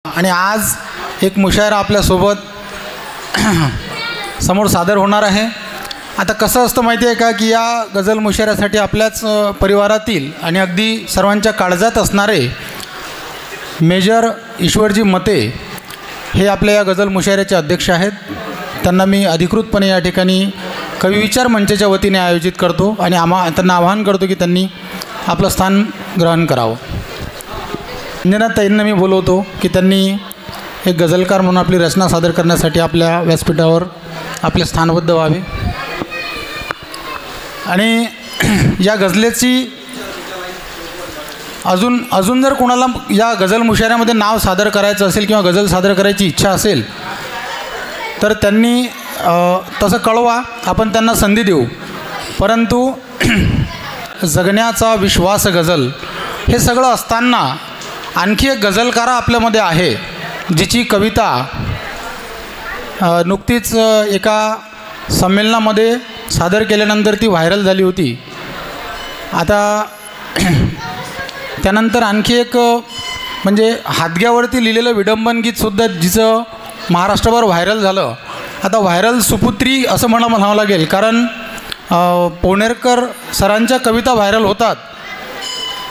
आणि आज एक मुशायरा आपल्यासोबत समोर सादर होणार आहे। आता कसं असतं माहिती आहे का की या गझल मुशायऱ्यासाठी आपल्याच परिवारातील आणि अगदी सर्वांच्या काळजात असणारे मेजर ईश्वरजी मते हे आपल्या या गझल मुशायऱ्याचे अध्यक्ष आहेत। त्यांना मी अधिकृतपणे या ठिकाणी कवी विचार मंचाच्या वतीने आयोजित करतो आणि त्यांना आवाहन करतो की त्यांनी आपलं स्थान ग्रहण करावं। अंजनाताईंना मी बोलवतो की त्यांनी एक गझलकार म्हणून आपली रचना सादर करण्यासाठी आपल्या व्यासपीठावर आपले स्थानबद्ध व्हावे। आणि या गझलेची अजून जर कोणाला या गझल मुशायऱ्यामध्ये नाव सादर करायचं असेल किंवा गझल सादर करायची इच्छा असेल तर त्यांनी तसं कळवा, आपण त्यांना संधी देऊ। परंतु जगण्याचा विश्वास गझल हे सगळं असताना आणखी एक गझलकारा आपल्यामध्ये आहे जिची कविता नुकतीच एका संमेलनामध्ये सादर केल्यानंतर ती व्हायरल झाली होती। आता त्यानंतर आणखी एक म्हणजे हादग्यावरती लिहिलेलं विडंबन गीतसुद्धा जिचं महाराष्ट्रभर व्हायरल झालं। आता व्हायरल सुपुत्री असं म्हणावं लागेल, कारण पवनेरकर सरांच्या कविता व्हायरल होतात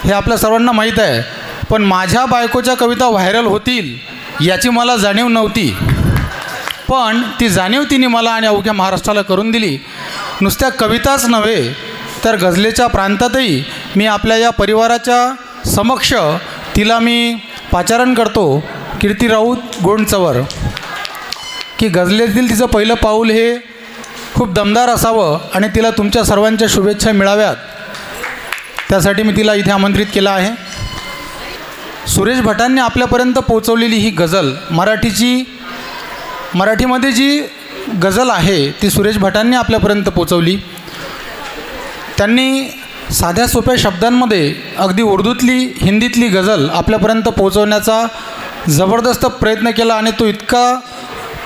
हे आपल्या सर्वांना माहीत आहे, पण माझ्या बायकोच्या कविता व्हायरल होतील याची मला जाणीव नव्हती, पण ती जाणीव तिने मला आणि अवघ्या महाराष्ट्राला करून दिली। नुसत्या कविताच नव्हे तर गझलेच्या प्रांतातही मी आपल्या या परिवाराच्या समक्ष तिला मी पाचारण करतो, कीर्ती राऊत गोंडचवर, की गझलेतील तिचं पहिलं पाऊल हे खूप दमदार असावं आणि तिला तुमच्या सर्वांच्या शुभेच्छा मिळाव्यात, त्यासाठी मी तिला इथे आमंत्रित केलं आहे। सुरेश भटांनी आपल्यापर्यंत पोहोचवलेली ही गझल मराठीमध्ये जी गझल आहे ती सुरेश भटांनी आपल्यापर्यंत पोहोचवली। त्यांनी साध्या सोप्या शब्दांमध्ये अगदी उर्दूतली हिंदीतली गझल आपल्यापर्यंत पोहोचवण्याचा जबरदस्त प्रयत्न केला आणि तो इतका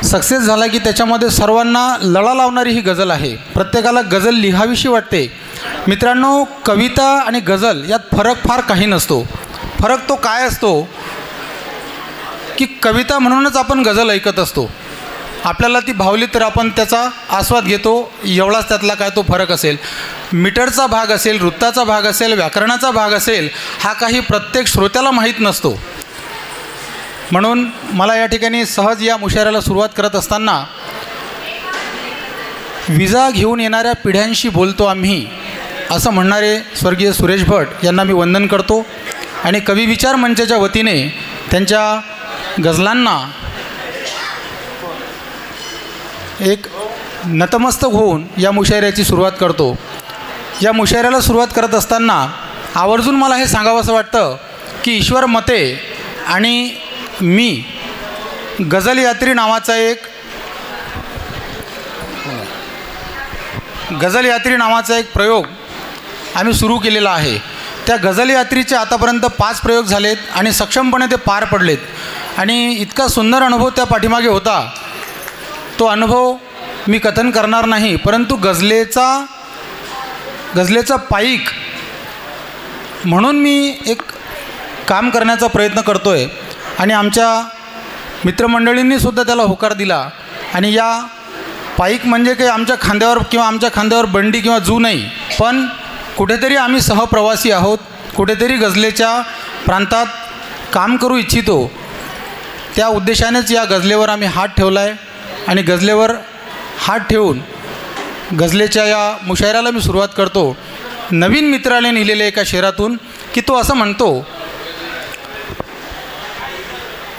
सक्सेस झाला की त्याच्यामध्ये सर्वांना लळा लावणारी ही गझल आहे। प्रत्येकाला गझल लिहावीशी वाटते। मित्रांनो, कविता आणि गझल यात फरक फार काही नसतो। फरक तो काय असतो की कविता म्हणूनच आपण गझल ऐकत असतो, आपल्याला ती भावली तर आपण त्याचा आस्वाद घेतो, एवढाच त्यातला काय तो फरक असेल। मीटरचा भाग असेल, वृत्ताचा भाग असेल, व्याकरणाचा भाग असेल, हा काही प्रत्येक श्रोत्याला माहीत नसतो। म्हणून मला या ठिकाणी सहज या मुशायऱ्याला सुरुवात करत असताना विजा घेऊन येणाऱ्या पिढ्यांशी बोलतो आम्ही असं म्हणणारे स्वर्गीय सुरेश भट यांना मी वंदन करतो आणि कवी विचार मंचाच्या वतीने त्यांच्या गझलांना एक नतमस्तक होऊन या मुशायऱ्याची सुरुवात करतो। या मुशायऱ्याला सुरुवात करत असताना आवर्जून मला हे सांगावंसं वाटतं की ईश्वर मते आणि मी गझल यात्री नावाचा एक प्रयोग आम्ही सुरू केलेला आहे। त्या गझल यात्रीचे आतापर्यंत 5 प्रयोग झालेत आणि सक्षमपणे ते पार पडलेत आणि इतका सुंदर अनुभव त्या पाठीमागे होता। तो अनुभव मी कथन करणार नाही, परंतु गझलेचा पाईक म्हणून मी एक काम करण्याचा प्रयत्न करतो आहे आणि आमच्या मित्रमंडळींनीसुद्धा त्याला होकार दिला। आणि या पाईक म्हणजे काही आमच्या खांद्यावर बंडी किंवा जू नाही, पण कुठेतरी आम्ही सहप्रवासी आहोत, कुठेतरी गझलेच्या प्रांतात काम करू इच्छितो। त्या उद्देशानेच या गझलेवर आम्ही हात ठेवला आहे आणि गझलेवर हात ठेवून गझलेच्या या मुशायऱ्याला मी सुरुवात करतो नवीन मित्राने लिहिलेल्या एका शेरातून, की तो असं म्हणतो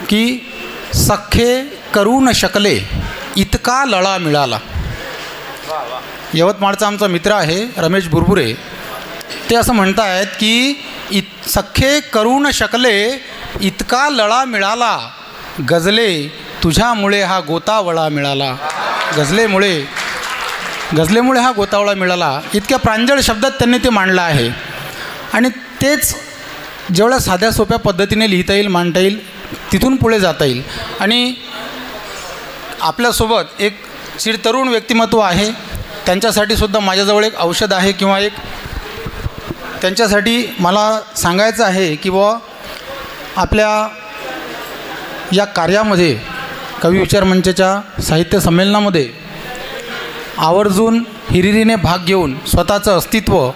की सख्खे करू न शकले इतका लळा मिळाला। यवतमाळचा आमचा मित्र आहे रमेश बुरबुरे, ते असं म्हणत आहेत की सख्खे करू न शकले इतका लळा मिळाला, गझले तुझ्यामुळे हा गोतावळा मिळाला। गझलेमुळे हा गोतावळा मिळाला, इतक्या प्रांजळ शब्दात त्यांनी ते मांडलं आहे। आणि तेच जेवढ्या साध्या सोप्या पद्धतीने लिहिता येईल, मांडता येईल, तिथून पुढे जाता येईल। आणि आपल्यासोबत एक चिरतरुण व्यक्तिमत्व आहे, त्यांच्यासाठी सुद्धा माझ्याजवळ एक औषध आहे किंवा एक त्यांच्यासाठी मला सांगायचं आहे की आपल्या या कार्यामध्ये कवी विचार मंचाच्या साहित्य संमेलनामध्ये आवर्जून हिरिरीने भाग घेऊन स्वतःचं अस्तित्व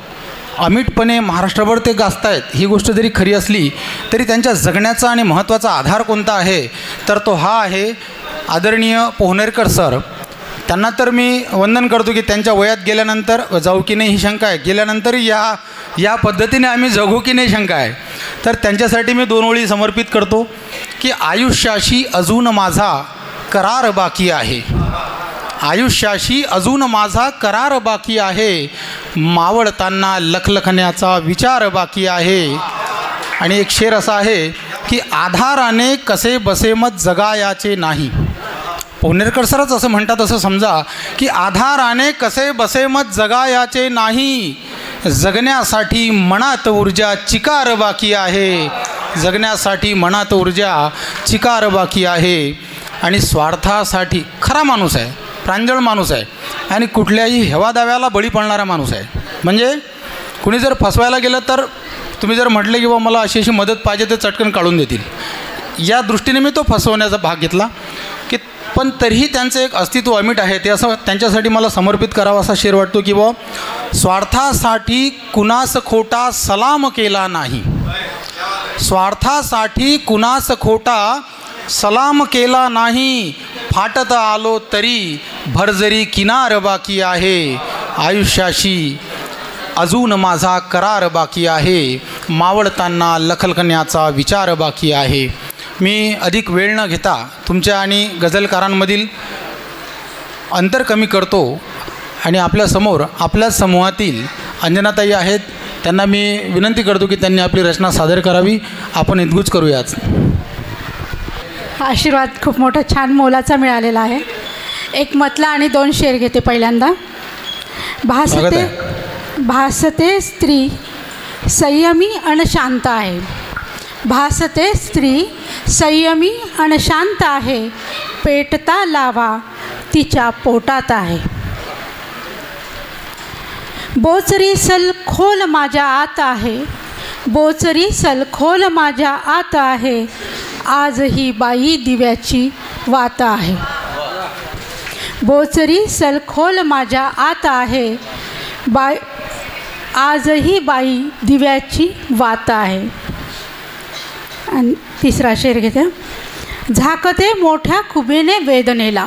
अमिटपणे महाराष्ट्रभर ते गाजतायत, ही गोष्ट जरी खरी असली तरी त्यांच्या जगण्याचा आणि महत्त्वाचा आधार कोणता आहे तर तो हा आहे आदरणीय पोहनेरकर सर. त्यांना तर मी वंदन करतो की त्यांच्या वयात गेल्यानंतर जाऊ की नाही ही शंका आहे, गेल्यानंतर या पद्धतीने आम्ही जगू की नाही शंका आहे. तर त्यांच्यासाठी मी 2 ओळी समर्पित करतो की आयुष्याशी अजून माझा करार बाकी आहे, आयुष्याशी अजून माझा करार बाकी आहे, मावळताना लखलखण्याचा विचार बाकी आहे. आणि एक शेर असा आहे की आधाराने कसे बसे मत जगायाचे नाही. पोहनेरकर सरच असं म्हणतात असं समजा की आधाराने कसे बसे मत जगायाचे नाही, जगण्यासाठी मनात ऊर्जा चिकार बाकी आहे, जगण्यासाठी मनात ऊर्जा चिकार बाकी आहे. आणि स्वार्थासाठी खरा माणूस आहे, प्रांजळ माणूस आहे आणि कुठल्याही हेवादाव्याला बळी पडणारा माणूस आहे. म्हणजे कुणी जर फसवायला गेलं तर तुम्ही जर म्हटले की बा मला अशी अशी मदत पाहिजे तर चटकन काढून देतील, या दृष्टीने मी तो फसवण्याचा भाग घेतला की पण तरीही त्यांचं एक अस्तित्व अमिट आहे. ते असं त्यांच्यासाठी मला समर्पित करावा असा शेर वाटतो की बा स्वार्थासाठी कुणास खोटा सलाम केला नाही, स्वार्थासाठी कुणास खोटा सलाम केला नाही, फाटत आलो तरी भरजरी किनार बाकी आहे, आयुष्याशी अजून माझा करार बाकी आहे, मावळताना लखलखण्याचा विचार बाकी आहे. मी अधिक वेळ न घेता तुमच्या आणि गझलकारांमधील अंतर कमी करतो आणि आपल्यासमोर आपल्याच समूहातील अंजनाताई आहेत, त्यांना मी विनंती करतो की त्यांनी आपली रचना सादर करावी. आपण इतगुच करूयाच. आशीर्वाद खूप मोठा छान मोलाचा मिळालेला आहे. एक मतला आणि 2 शेर घेते. पहिल्यांदा भासते स्त्री संयमी अन शांत आहे, भासते स्त्री संयमी अन शांत आहे, पेटता लावा तिच्या पोटात आहे, बोचरी सलखोल माझ्या आत आहे, बोचरी सलखोल माझ्या आत आहे, आज ही बाई दिव्याची वात आहे, बोचरी सलखोल माझ्या आत आहे, आजही बाई दिव्याची वात आहे. आणि 3रा शेर घेते. झाकते मोठ्या खुबीने वेदनेला,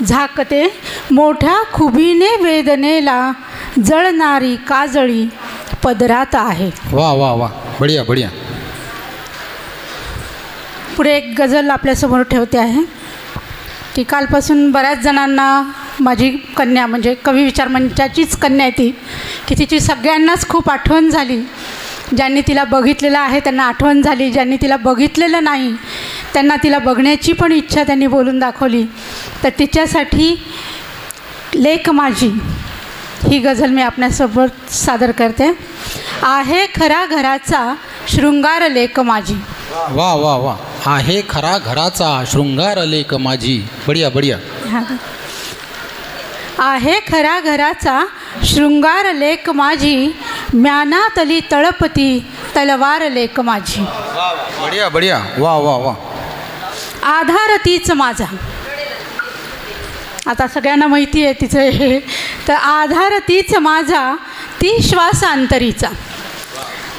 झाकते मोठ्या खुबीने वेदनेला, जळणारी काजळी पदरात आहे. वा वा वा, बढिया बढिया. पुढे एक गझल आपल्यासमोर ठेवते आहे की कालपासून बऱ्याच जणांना माझी कन्या म्हणजे कवी विचार मंचाचीच कन्या आहे ती, की तिची सगळ्यांनाच खूप आठवण झाली. ज्यांनी तिला बघितलेलं आहे त्यांना आठवण झाली, ज्यांनी तिला बघितलेलं नाही त्यांना तिला बघण्याची पण इच्छा त्यांनी बोलून दाखवली. तर तिच्यासाठी लेक माझी ही गझल मी आपल्यासोबत सादर करते. आहे खरा घराचा शृंगार लेक माझी. वा वा वा, आहे खरा घराचा शृंगार लेक माझी. बढिया बढिया. आहे खरा घराचा शृंगार लेक माझी, म्यानातली तळपती तलवार लेक माझी. बढिया बढिया. वा वा वा. आधार तीच माझा. आता सगळ्यांना माहिती आहे तिचं हे. तर आधार तीच माझा ती श्वासांतरीचा,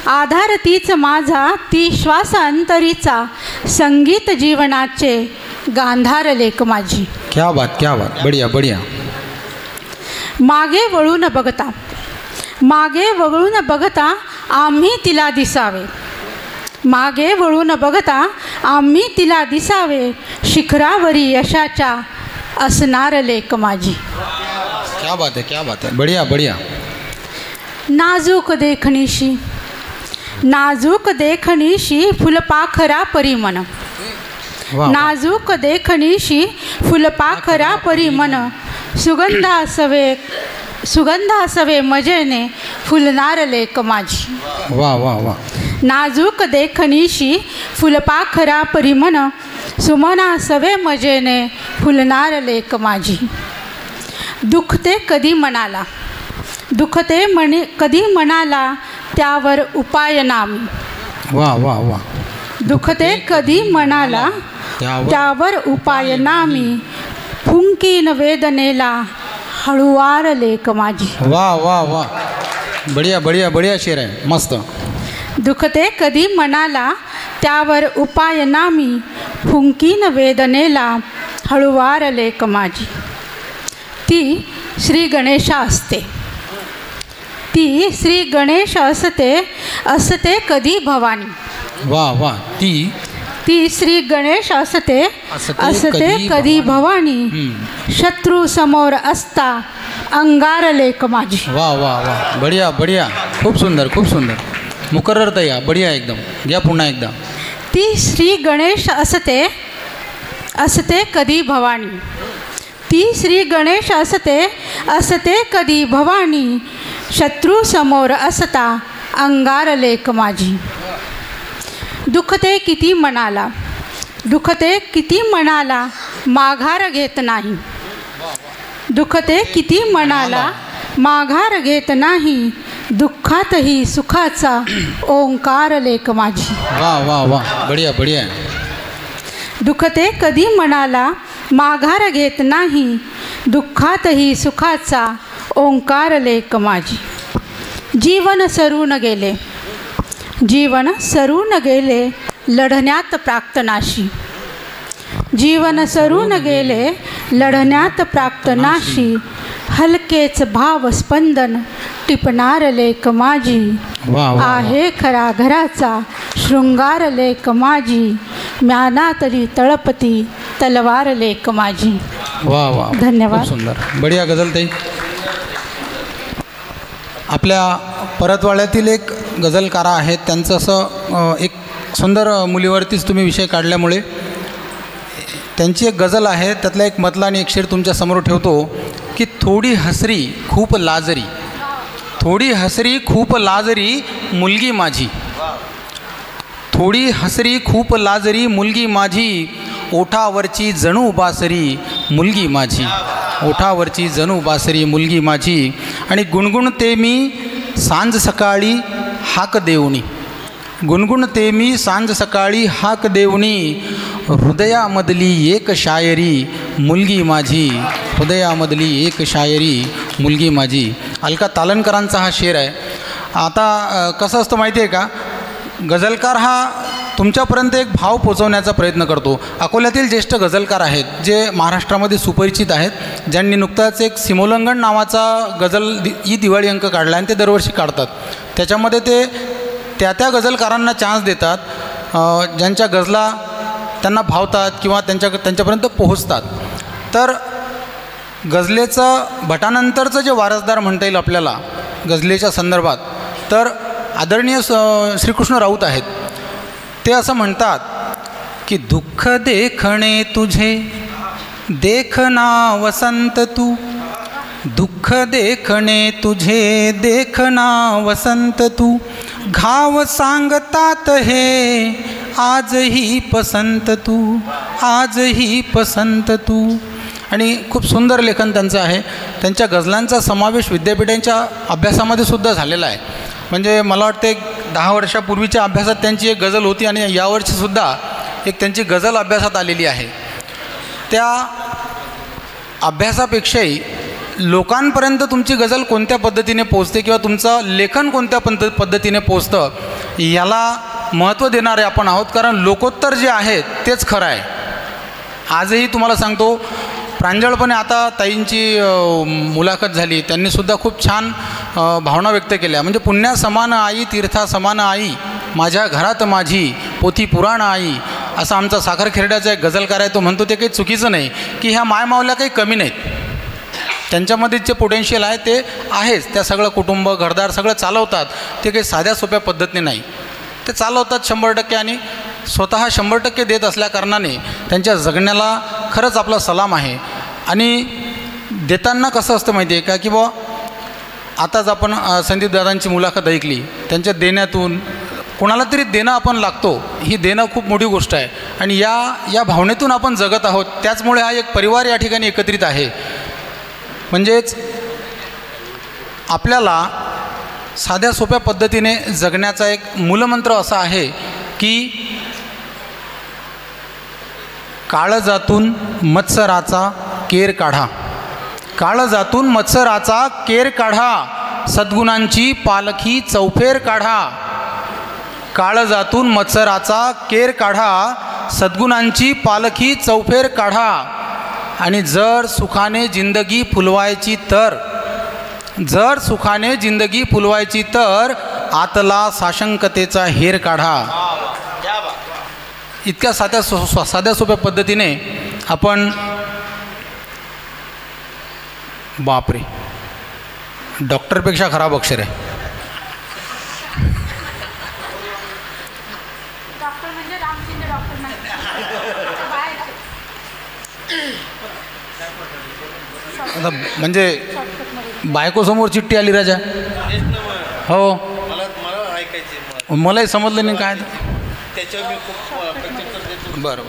आधार तीच माझा ती श्वासांतरीचा, संगीत जीवनाचे गांधार लेक माझी. क्या बात क्या बात. बढिया बढिया. मागे वळून बघता, मागे वळून बघता आम्ही तिला दिसावे, मागे वळून बघता आम्ही तिला दिसावे, शिखरावरी यशाच्या असणार लेक माझी. क्या बात है क्या बात है. बढिया बढिया. नाजूक देखणीशी, नाजूक देखणीशी फुलपाखरा परिमन, नाजूक देखणीशी फुलपाखरा परिमन, सुगंधासवे मजेने फुलणार लेक माझी. वा वा वा. नाजूक देखणीशी फुलपाखरा परिमन, सुमनासवे मजेने फुलणार लेक माझी. दुखते कधी मनाला, दुखते कधी मनाला त्यावर उपाय नामी. वा वा वा. दुखते कधी मनाला त्यावर उपाय नामी फुंकीन वेदनेला हळुवार लेक माझी. वा वा वा, बढिया बढिया बढिया शेर आहे, मस्त. दुखते कधी मनाला त्यावर उपाय नामी फुंकीन वेदनेला हळुवार लेक माझी. ती श्री गणेशा असते, ती श्री गणेश असते कधी भवानी. वा वा, ती श्री गणेश असते कधी भवानी. शत्रू समोर असता अंगार लेक माझी. वा वा वा, बढिया बढिया, खूप सुंदर खूप सुंदर. मुकर्रर तया, बढिया एकदम. घ्या पुन्हा एकदा. ती श्री गणेश असते कधी भवानी. ती श्री गणेश असते कधी भवानी. शत्रू समोर असता अंगार लेक माझी. दुखते किती मनाला माघार घेत नाही. दुखते किती मनाला माघार घेत नाही. दुःखातही सुखाचा ओंकार लेक माझी. वा वा वा, बढिया बढिया. दुखते कधी मनाला माघार घेत नाही. दुःखातही सुखाचा ओंकार लेक माझी. जीवन सरून गेले लढण्यात प्राक्तनाशी. जीवन सरून गेले लढण्यात प्राक्तनाशी. हलकेच भाव स्पंदन टिपणार लेक माझी. आहे खरा घराचा शृंगार लेक माझी. म्यानातली तळपती तलवार लेक माझी. वा वा, धन्यवाद. सुंदर, बढिया गझल ताई. आपल्या परतवाड्यातील एक गझलकारा आहेत, त्यांचं असं एक सुंदर मुलीवरतीच तुम्ही विषय काढल्यामुळे त्यांची एक गझल आहे, त्यातला एक मतला आणि एक शेर तुमच्यासमोर ठेवतो की थोडी हसरी खूप लाजरी. थोडी हसरी खूप लाजरी मुलगी माझी. थोडी हसरी खूप लाजरी मुलगी माझी. ओठावरची जणू बासरी मुलगी माझी. ओठावरची जणू बासरी मुलगी माझी. आणि गुणगुणते मी सांज सकाळी हाक देवणी. गुणगुणते मी सांज सकाळी हाक देवणी. हृदयामधली एक शायरी मुलगी माझी. हृदयामधली एक शायरी मुलगी माझी. अलका तालनकरांचा हा शेर आहे. आता कसं असतं माहिती आहे का, गझलकार हा तुमच्यापर्यंत एक भाव पोचवण्याचा प्रयत्न करतो. अकोल्यातील ज्येष्ठ गझलकार आहेत जे महाराष्ट्रामध्ये सुपरिचित आहेत, ज्यांनी नुकताच एक सिमोल्लंघन नावाचा गझल दिवाळी अंक काढला आणि ते दरवर्षी काढतात. त्याच्यामध्ये ते त्या गझलकारांना चान्स देतात ज्यांच्या गझला त्यांना भावतात किंवा त्यांच्यापर्यंत पोहोचतात. तर गझलेचं भटानंतरचं जे वारसदार म्हणता येईल आपल्याला गझलेच्या संदर्भात, तर आदरणीय श्रीकृष्ण राऊत आहेत. ते असं म्हणतात की दुःख देखणे तुझे देखना वसंत तू. दुःख देखणे तुझे देखना वसंत तू. घाव सांगतात हे आजही पसंत तू. आजही पसंत तू. आणि खूप सुंदर लेखन त्यांचं आहे. त्यांच्या गझलांचा समावेश विद्यापीठांच्या अभ्यासामध्ये सुद्धा झालेला आहे. म्हणजे मला वाटतं एक 10 वर्षापूर्वीच्या अभ्यासात त्यांची एक गझल होती आणि यावर्षीसुद्धा एक त्यांची गझल अभ्यासात आलेली आहे. त्या अभ्यासापेक्षाही लोकांपर्यंत तुमची गझल कोणत्या पद्धतीने पोचते किंवा तुमचं लेखन कोणत्या पद्धतीने पोचतं याला महत्त्व देणारे आपण आहोत. कारण लोकोत्तर जे आहेत तेच खरं आहे. आजही तुम्हाला सांगतो, प्रांजळपणे आता ताईंची मुलाखत झाली, त्यांनीसुद्धा खूप छान भावना व्यक्त केल्या. म्हणजे पुण्या समान आई तीर्था समान आई माझ्या घरात माझी पोथी पुराण आई, असा आमचा साखर खेरड्याचा एक गझलकार आहे. तो म्हणतो ते काही चुकीचं नाही की ह्या मायमावल्या काही कमी नाहीत, त्यांच्यामध्ये जे पोटेन्शियल आहे ते आहेच. त्या सगळं कुटुंब घरदार सगळं चालवतात. ते काही साध्या सोप्या पद्धतीने नाही, ते चालवतात 100% आणि स्वतः 100% देत असल्याकारणाने त्यांच्या जगण्याला खरंच आपला सलाम आहे. आणि देताना कसं असतं माहिती आहे का, की बुवा आताच आपण संदीप दादांची मुलाखत ऐकली, त्यांच्या देण्यातून कोणाला तरी देणं आपण लागतो. ही देणं खूप मोठी गोष्ट आहे आणि या भावनेतून आपण जगत आहोत. त्याचमुळे हा एक परिवार या ठिकाणी एकत्रित आहे. म्हणजेच आपल्याला साध्या सोप्या पद्धतीने जगण्याचा एक मूलमंत्र असा आहे की काळजातून मत्सराचा केर काढा, काळजातून मत्सराचा केर काढा, सद्गुणांची पालखी चौफेर काढा. काळजातून मत्सराचा केर काढा, सद्गुणांची पालखी चौफेर काढा. आणि जर सुखाने जिंदगी फुलवायची तर, जर सुखाने जिंदगी फुलवायची तर आतला साशंकतेचा हेर काढा. इतक्या साध्या सोप्या पद्धतीने आपण, बापरे, डॉक्टरपेक्षा खराब अक्षर आहे. आता म्हणजे बायकोसमोर चिठ्ठी आली राजा. हो, मलाही समजलं नाही काय. बरं,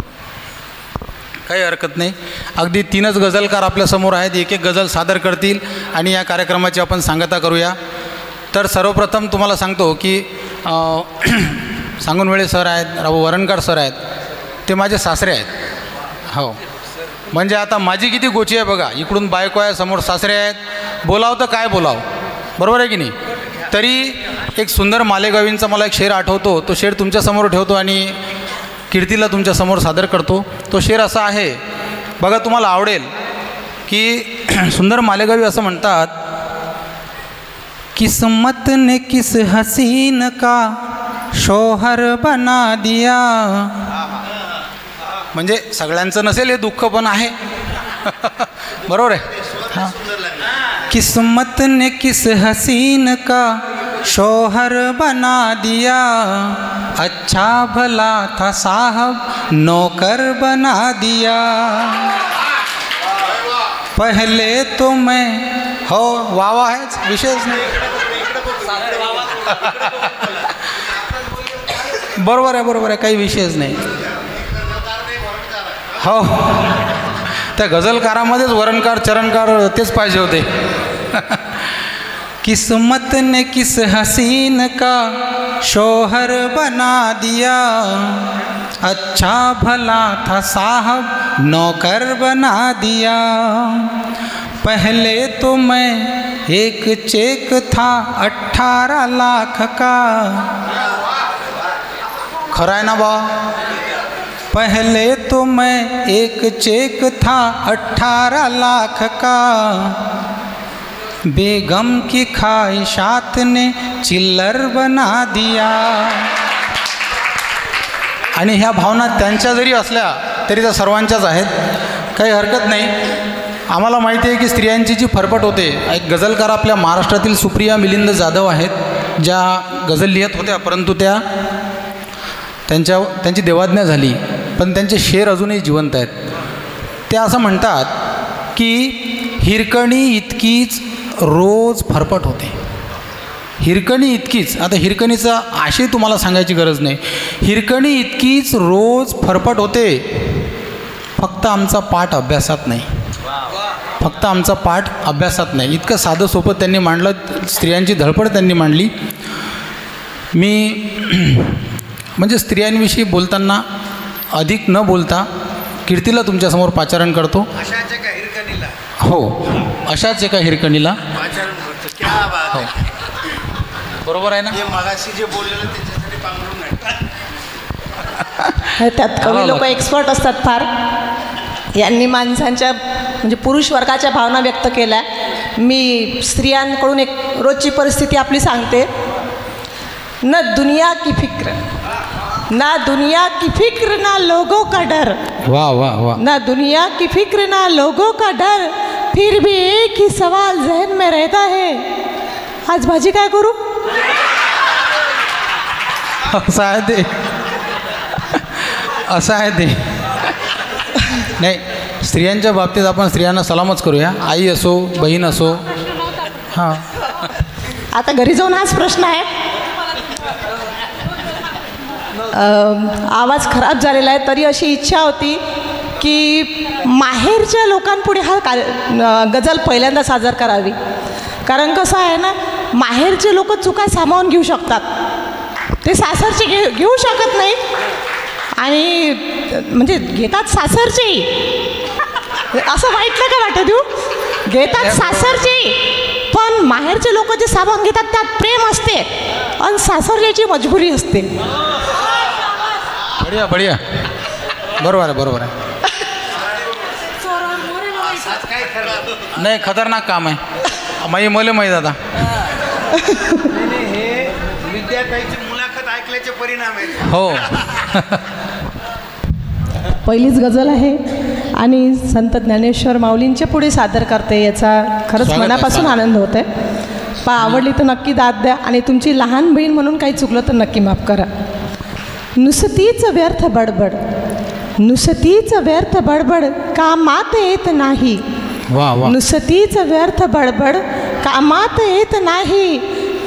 काही हरकत नाही. अगदी 3च गझलकार आपल्यासमोर आहेत, एक एक गझल सादर करतील आणि या कार्यक्रमाची आपण सांगता करूया. तर सर्वप्रथम तुम्हाला सांगतो की सांगूनवेळे सर आहेत, वरणकर सर आहेत, ते माझे सासरे आहेत. हो, म्हणजे आता माझी किती गोची आहे बघा. इकडून बायको आहे, समोर सासरे आहेत, बोलावं तर काय बोलावं, बरोबर आहे की नाही. तरी एक सुंदर मालेगावींचा मला एक शेर आठवतो, तो शेर तुमच्यासमोर ठेवतो आणि कीर्तीला तुमच्यासमोर सादर करतो. तो शेर असा आहे बघा, तुम्हाला आवडेल की सुंदर मालेगावी असं म्हणतात, किस्मत ने किस हसीन का शोहर बना दिया. म्हणजे सगळ्यांचं नसेल हे दुःख, पण आहे बरोबर आहे. हां, किस्मत ने किस हसीन का शोहर बना दिया, अच्छा भला था साहब नौकर बना दिया. पहले तो मैं, हो वावा आहेच, विशेष नाही. बरोबर आहे, बरोबर आहे, काही विषयच नाही. हो, त्या गझलकारामध्येच वरणकार चरणकार तेच पाहिजे होते. किस्मत ने किस हसीन का शोहर बना दिया, अच्छा भला था साहब नौकर बना दिया. पहले तो मैं एक चेक था 18 लाख का. खरा है ना बा. पहले तो मैं एक चेक था 18 लाख का, बेगम की ख्वाहिशात ने चिल्लर बना दिया. आणि ह्या भावना त्यांच्या जरी असल्या तरी त्या सर्वांच्याच आहेत, काही हरकत नाही. आम्हाला माहिती आहे की स्त्रियांची जी फरफट होते, एक गझलकार आपल्या महाराष्ट्रातील सुप्रिया मिलिंद जाधव आहेत, ज्या गझल लिहित होत्या, परंतु त्यांची देवाज्ञा झाली, पण त्यांचे शेर अजूनही जिवंत आहेत. त्या असं म्हणतात की हिरकणी इतकीच रोज फरफट होते. हिरकणी इतकीच, आता हिरकणीचा आशय तुम्हाला सांगायची गरज नाही. हिरकणी इतकीच रोज फरफट होते, फक्त आमचा पाठ अभ्यासात नाही, फक्त आमचा पाठ अभ्यासात नाही. इतकं साधं सोपं त्यांनी मांडलं, स्त्रियांची धडपड त्यांनी मांडली. मी म्हणजे स्त्रियांविषयी बोलताना अधिक न बोलता कीर्तीला तुमच्यासमोर पाचारण करतो. हो, अशाच एका हिरकणीला. हो, बरोबर आहे ना. मगाशी जे बोललेलं त्याच्यासाठी पांघरून त्यात कवी लोक एक्सपर्ट असतात फार. यांनी माणसांच्या म्हणजे पुरुष वर्गाच्या भावना व्यक्त केल्या. मी स्त्रियांकडून एक रोजची परिस्थिती आपली सांगते. न दुनिया की फिक्र, ना दुनिया की फिक्र, ना लोगों का डर. वाह वाह वाह. ना दुनिया की फिक्र, ना लोगों का डर, फिर भी एक ही सवाल जहन में रहता है, आज भाजी काय करू. असं आहे ते, असं आहे ते. नाही, स्त्रियांच्या बाबतीत आपण स्त्रियांना सलामच करूया, आई असो बहीण असो. हां, आता घरी जाऊन हाच प्रश्न आहे. आवाज खराब झालेला आहे, तरी अशी इच्छा होती की माहेरच्या लोकांपुढे हा गझल पहिल्यांदा सादर करावी. कारण कसं आहे ना, माहेरचे लोक चुका सामावून घेऊ शकतात, ते सासरचे घेऊ शकत नाही. आणि म्हणजे घेतात सासरची, असं वाईट नका वाटत देऊ, घेतात सासरची, पण माहेरचे लोक जे साबण घेतात त्यात प्रेम असते आणि सासरल्याची मजबुरी असते. बढिया बढिया, बरोबर आहे बरोबर आहे. नाही खतरनाक काम आहे, मला माहीत आता. हे विद्यार्थ्यांची मुलाखत ऐकल्याचे परिणाम आहे. हो. पहिलीच गझल आहे आणि संत ज्ञानेश्वर माऊलींच्या पुढे सादर करते, याचा खरंच स्वागत आहे, मनापासून स्वागत. आनंद होत आहे. पण आवडली तर नक्की दाद द्या आणि तुमची लहान बहीण म्हणून काही चुकलं तर नक्की माफ करा. नुसतीच व्यर्थ बडबड, नुसतीच व्यर्थ बडबड कामात येत नाही. वा वा. नुसतीच व्यर्थ बडबड कामात येत नाही,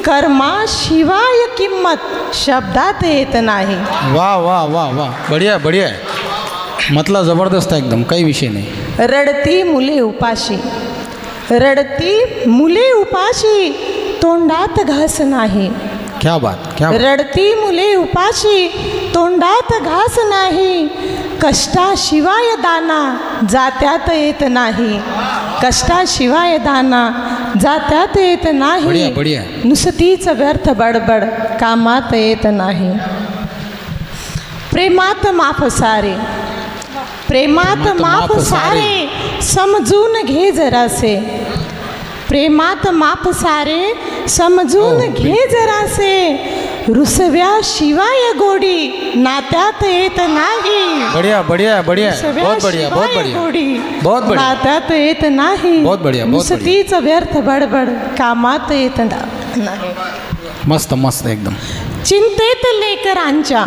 कर्माशिवाय किंमत शब्दात येत नाही. वा वा वा वा, बढिया बढिया आहे. मतलब जबरदस्त आहे एकदम, काही विषय नाही. रडती मुले उपाशी, रडती मुले उपाशी तोंडात घास नाही. क्या बात, क्या बात. रडती मुले उपाशी तोंडात घास नाही, कष्टाशिवाय दाना जात्यात येत नाही. कष्टाशिवाय दाना जात्यात येत नाही. बढिया बढिया. नुसतीच व्यर्थ बडबड कामात येत नाही. प्रेमात माफ सारे, प्रेमात माफ सारे समजून घे जरासे. प्रेमात माफ सारे समजून घे जरासे, रुसव्याशिवाय गोडी नात्यात येत नाही. बढ़िया बढ़िया बढ़िया, बहुत बढ़िया बहुत बढ़िया, बहुत बढ़िया, नात्यात येत नाही. बहुत बढ़िया, बहुत बढ़िया. नुसतीच व्यर्थ बडबड कामात येत नाही. मस्त मस्त एकदम. चिंतेत लेकरांच्या,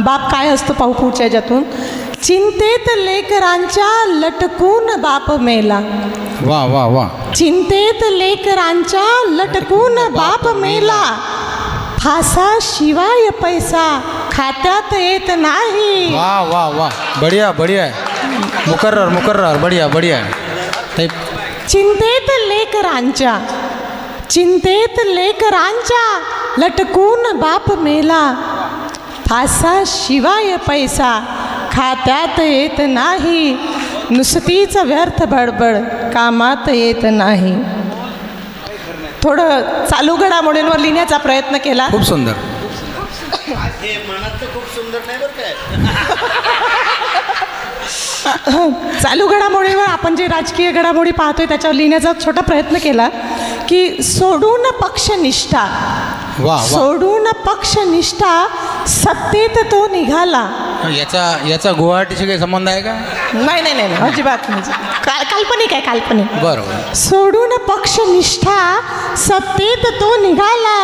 बाप काय असतो पाहू पुढच्या ह्याच्यातून. चिंतेत लेकरांच्या लटकून बाप मेला. वा वा वा. चिंतेत लेकरांच्या लटकून बाप मेला, फासाशिवाय पैसा खात्यात येत नाही. वा वा वा, बढ़िया बढ़िया है. मुकर्रर मुकर्रर, बढ़िया बढ़िया है. टाइप. चिंतेत लेकरांच्या, चिंतेत लेकरांच्या लटकून बाप मेला, फासाशिवाय पैसा खात्यात येत नाही. नुसतीच व्यर्थ बडबड कामात येत नाही. थोडं चालू घडामोडींवर लिहिण्याचा प्रयत्न केला. खूप सुंदर. हे मनात तर खूप सुंदर नाही बरं काय. चालू घडामोडीवर आपण जे राजकीय घडामोडी पाहतोय त्याच्यावर लिहिण्याचा छोटा प्रयत्न केला की सोडून पक्षनिष्ठा, वा वा. सोडून पक्षनिष्ठा सत्तेत तो निघाला. याचा गुवाहाटीशी काही संबंध आहे का? नाही नाही नाही, अजिबात नाही. काल्पनिक आहे, काल्पनिक. बरोबर. सोडून पक्षनिष्ठा सत्तेत तो निघाला,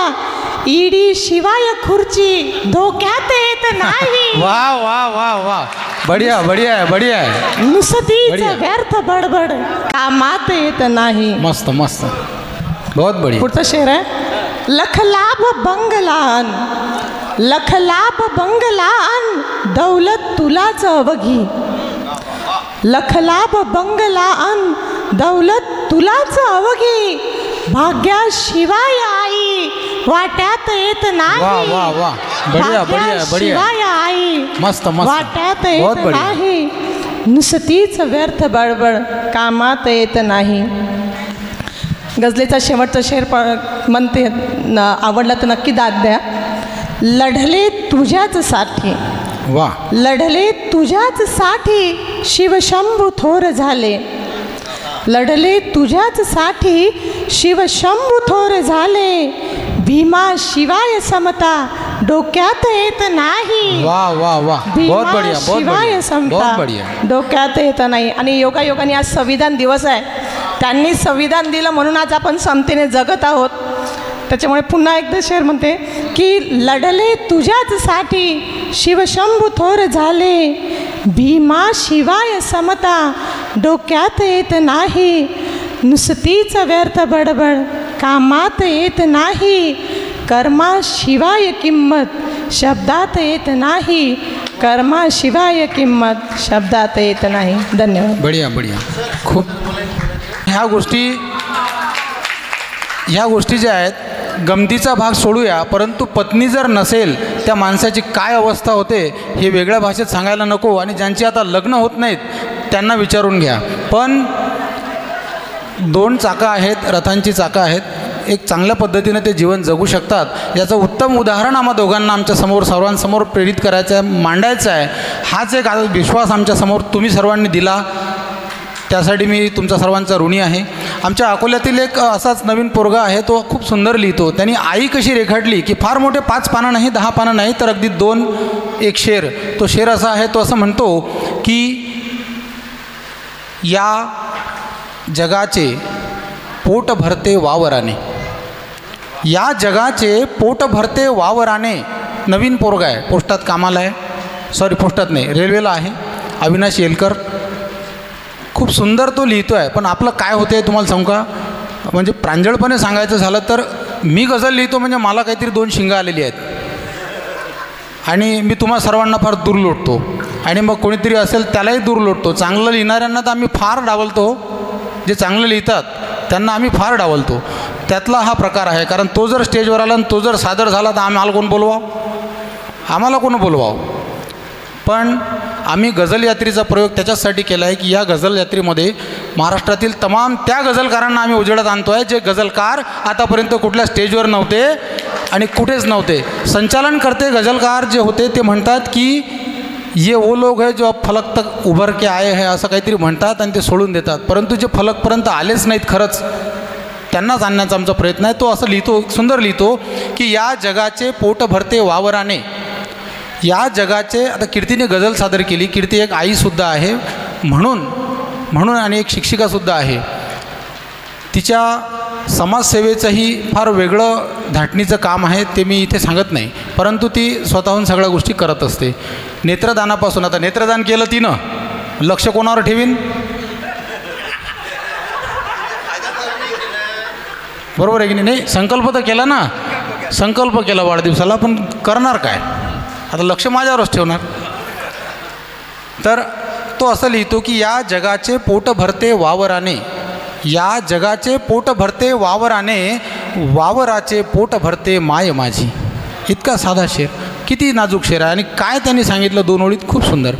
ईडी शिवाय खुर्ची धोक्यात येत नाही. वा वा वा वा, बढ़िया बढ़िया है बढ़िया है. नुसतीच बढ़िया. व्यर्थ बडबड कामात येत नाही. मस्त मस्त, बहुत बढ़िया. पुढचा शेर आहे. लखलाभ बंगलान, लखलाभ बंगलान दौलत तुलाच अवघी. लखलाभ बंगलान दौलत तुलाच अवघी, भाग्याशिवाय आई वाट्यात येत नाही. वा वा वा, बढ़िया बढ़िया बढ़िया. भाग्याशिवाय आई मस्त मस्त, वाट्यात बहुत येत बढ़िया. नाही. नुसतीच व्यर्थ बडबड कामात येत नाही. गझलेचा शेवटचा शेर म्हणते, आवडला तर नक्की दाद द्या. लढले तुझ्याच साठी, वा. लढले तुझ्याच साठी शिवशंभू थोर झाले. लढले तुझ्याच साठी शिवशंभू थोर झाले, भीमा शिवाय समता डोक्यात येत नाही. वा वा वा, बहुत बढ़िया बहुत शिवाय बढ़िया समता बहुत बढ़िया. डोक्यात येत नाही. आणि योगायोगाने आज संविधान दिवस आहे. त्यांनी संविधान दिलं म्हणून आज आपण समतेने जगत आहोत. त्याच्यामुळे पुन्हा एकदा शेर म्हणते की लढले तुझ्याच साठी शिवशंभू थोर झाले, भीमा शिवाय समता डोक्यात येत नाही. नुसतीच व्यर्थ बडबड कामात येत नाही, कर्माशिवाय किंमत शब्दात येत नाही. कर्माशिवाय किंमत शब्दात येत नाही. धन्यवाद. बढ़िया बढ़िया. खूप ह्या गोष्टी ज्या आहेत गमतीचा भाग सोडूया, परंतु पत्नी जर नसेल त्या माणसाची काय अवस्था होते हे वेगळ्या भाषेत सांगायला नको. आणि ज्यांची आता लग्न होत नाहीत त्यांना विचारून घ्या. पण 2 चाकं आहेत, रथांची चाकं आहेत, एक चांगल्या पद्धतीने ते जीवन जगू शकतात. याचं उत्तम उदाहरण आम्हा दोघांना आमच्यासमोर सर्वांसमोर प्रेरित करायचं आहे, मांडायचं आहे. हाच एक विश्वास आमच्यासमोर तुम्ही सर्वांनी दिला, त्यासाठी मी तुमच्या सर्वांचा ऋणी आहे. आमच्या अकोल्यातील एक असाच नवीन पोरगा आहे, तो खूप सुंदर लिहितो. त्यांनी आई कशी रेखाटली की फार मोठे 5 पानं नाही, 10 पानं नाही, तर अगदी 2 एक शेर. तो शेर असा आहे, तो असं म्हणतो की या जगाचे पोट भरते वावराने, या जगाचे पोट भरते वावराने. नवीन पोरगा आहे, पोस्टात कामाला आहे, सॉरी पोस्टात नाही, रेल्वेला आहे, अविनाश येलकर. खूप सुंदर तो लिहितो आहे. पण आपलं काय होतं आहे तुम्हाला सांगू का, म्हणजे प्रांजळपणे सांगायचं झालं तर मी गझल लिहितो म्हणजे मला काहीतरी 2 शिंगं आलेली आहेत आणि मी तुम्हा सर्वांना फार दूर लोटतो. आणि मग कोणीतरी असेल त्यालाही दूर लोटतो. चांगलं लिहिणाऱ्यांना तर आम्ही फार डावलतो, जे चांगलं लिहितात त्यांना आम्ही फार डावलतो. त्यातला हा प्रकार आहे. कारण तो जर स्टेजवर आला आणि तो जर सादर झाला तर आम्हाला कोण बोलवावं, आम्हाला कोण बोलवावं. पण आम्ही गझल यात्रेचा प्रयोग त्याच्यासाठी केला आहे की या गझल यात्रेमध्ये महाराष्ट्रातील तमाम त्या गझलकारांना आम्ही उजेडात आणतो आहे जे गझलकार आतापर्यंत कुठल्या स्टेजवर नव्हते आणि कुठेच नव्हते. संचालन करते गझलकार जे होते ते म्हणतात की ये वो लोग है जो फलक तक उभर के आए हैं, असं काहीतरी म्हणतात आणि ते सोडून देतात. परंतु जे फलकपर्यंत आलेच नाहीत खरंच, त्यांनाच आणण्याचा आमचा प्रयत्न आहे. तो असं लिहितो, सुंदर लिहितो की या जगाचे पोट भरते वावराने, या जगाचे. आता कीर्तीने गझल सादर केली. कीर्ती एक आईसुद्धा आहे म्हणून आणि एक शिक्षिकासुद्धा आहे. तिच्या समाजसेवेचंही फार वेगळं धाटणीचं काम आहे, ते मी इथे सांगत नाही. परंतु ती स्वतःहून सगळ्या गोष्टी करत असते. नेत्रदानापासून, आता नेत्रदान केलं तिनं, लक्ष कोणावर ठेवीन, बरोबर आहे की नाही. संकल्प तर केला ना, संकल्प केला वाढदिवसाला, पण करणार काय, आता लक्ष माझ्यावरच ठेवणार. तर तो असं लिहितो की या जगाचे पोट भरते वावराने, या जगाचे पोट भरते वावराने, वावराचे पोट भरते माय माझी. इतका साधा शेर, किती नाजूक शेर आहे. आणि काय त्यांनी सांगितलं 2 ओळीत, खूप सुंदर.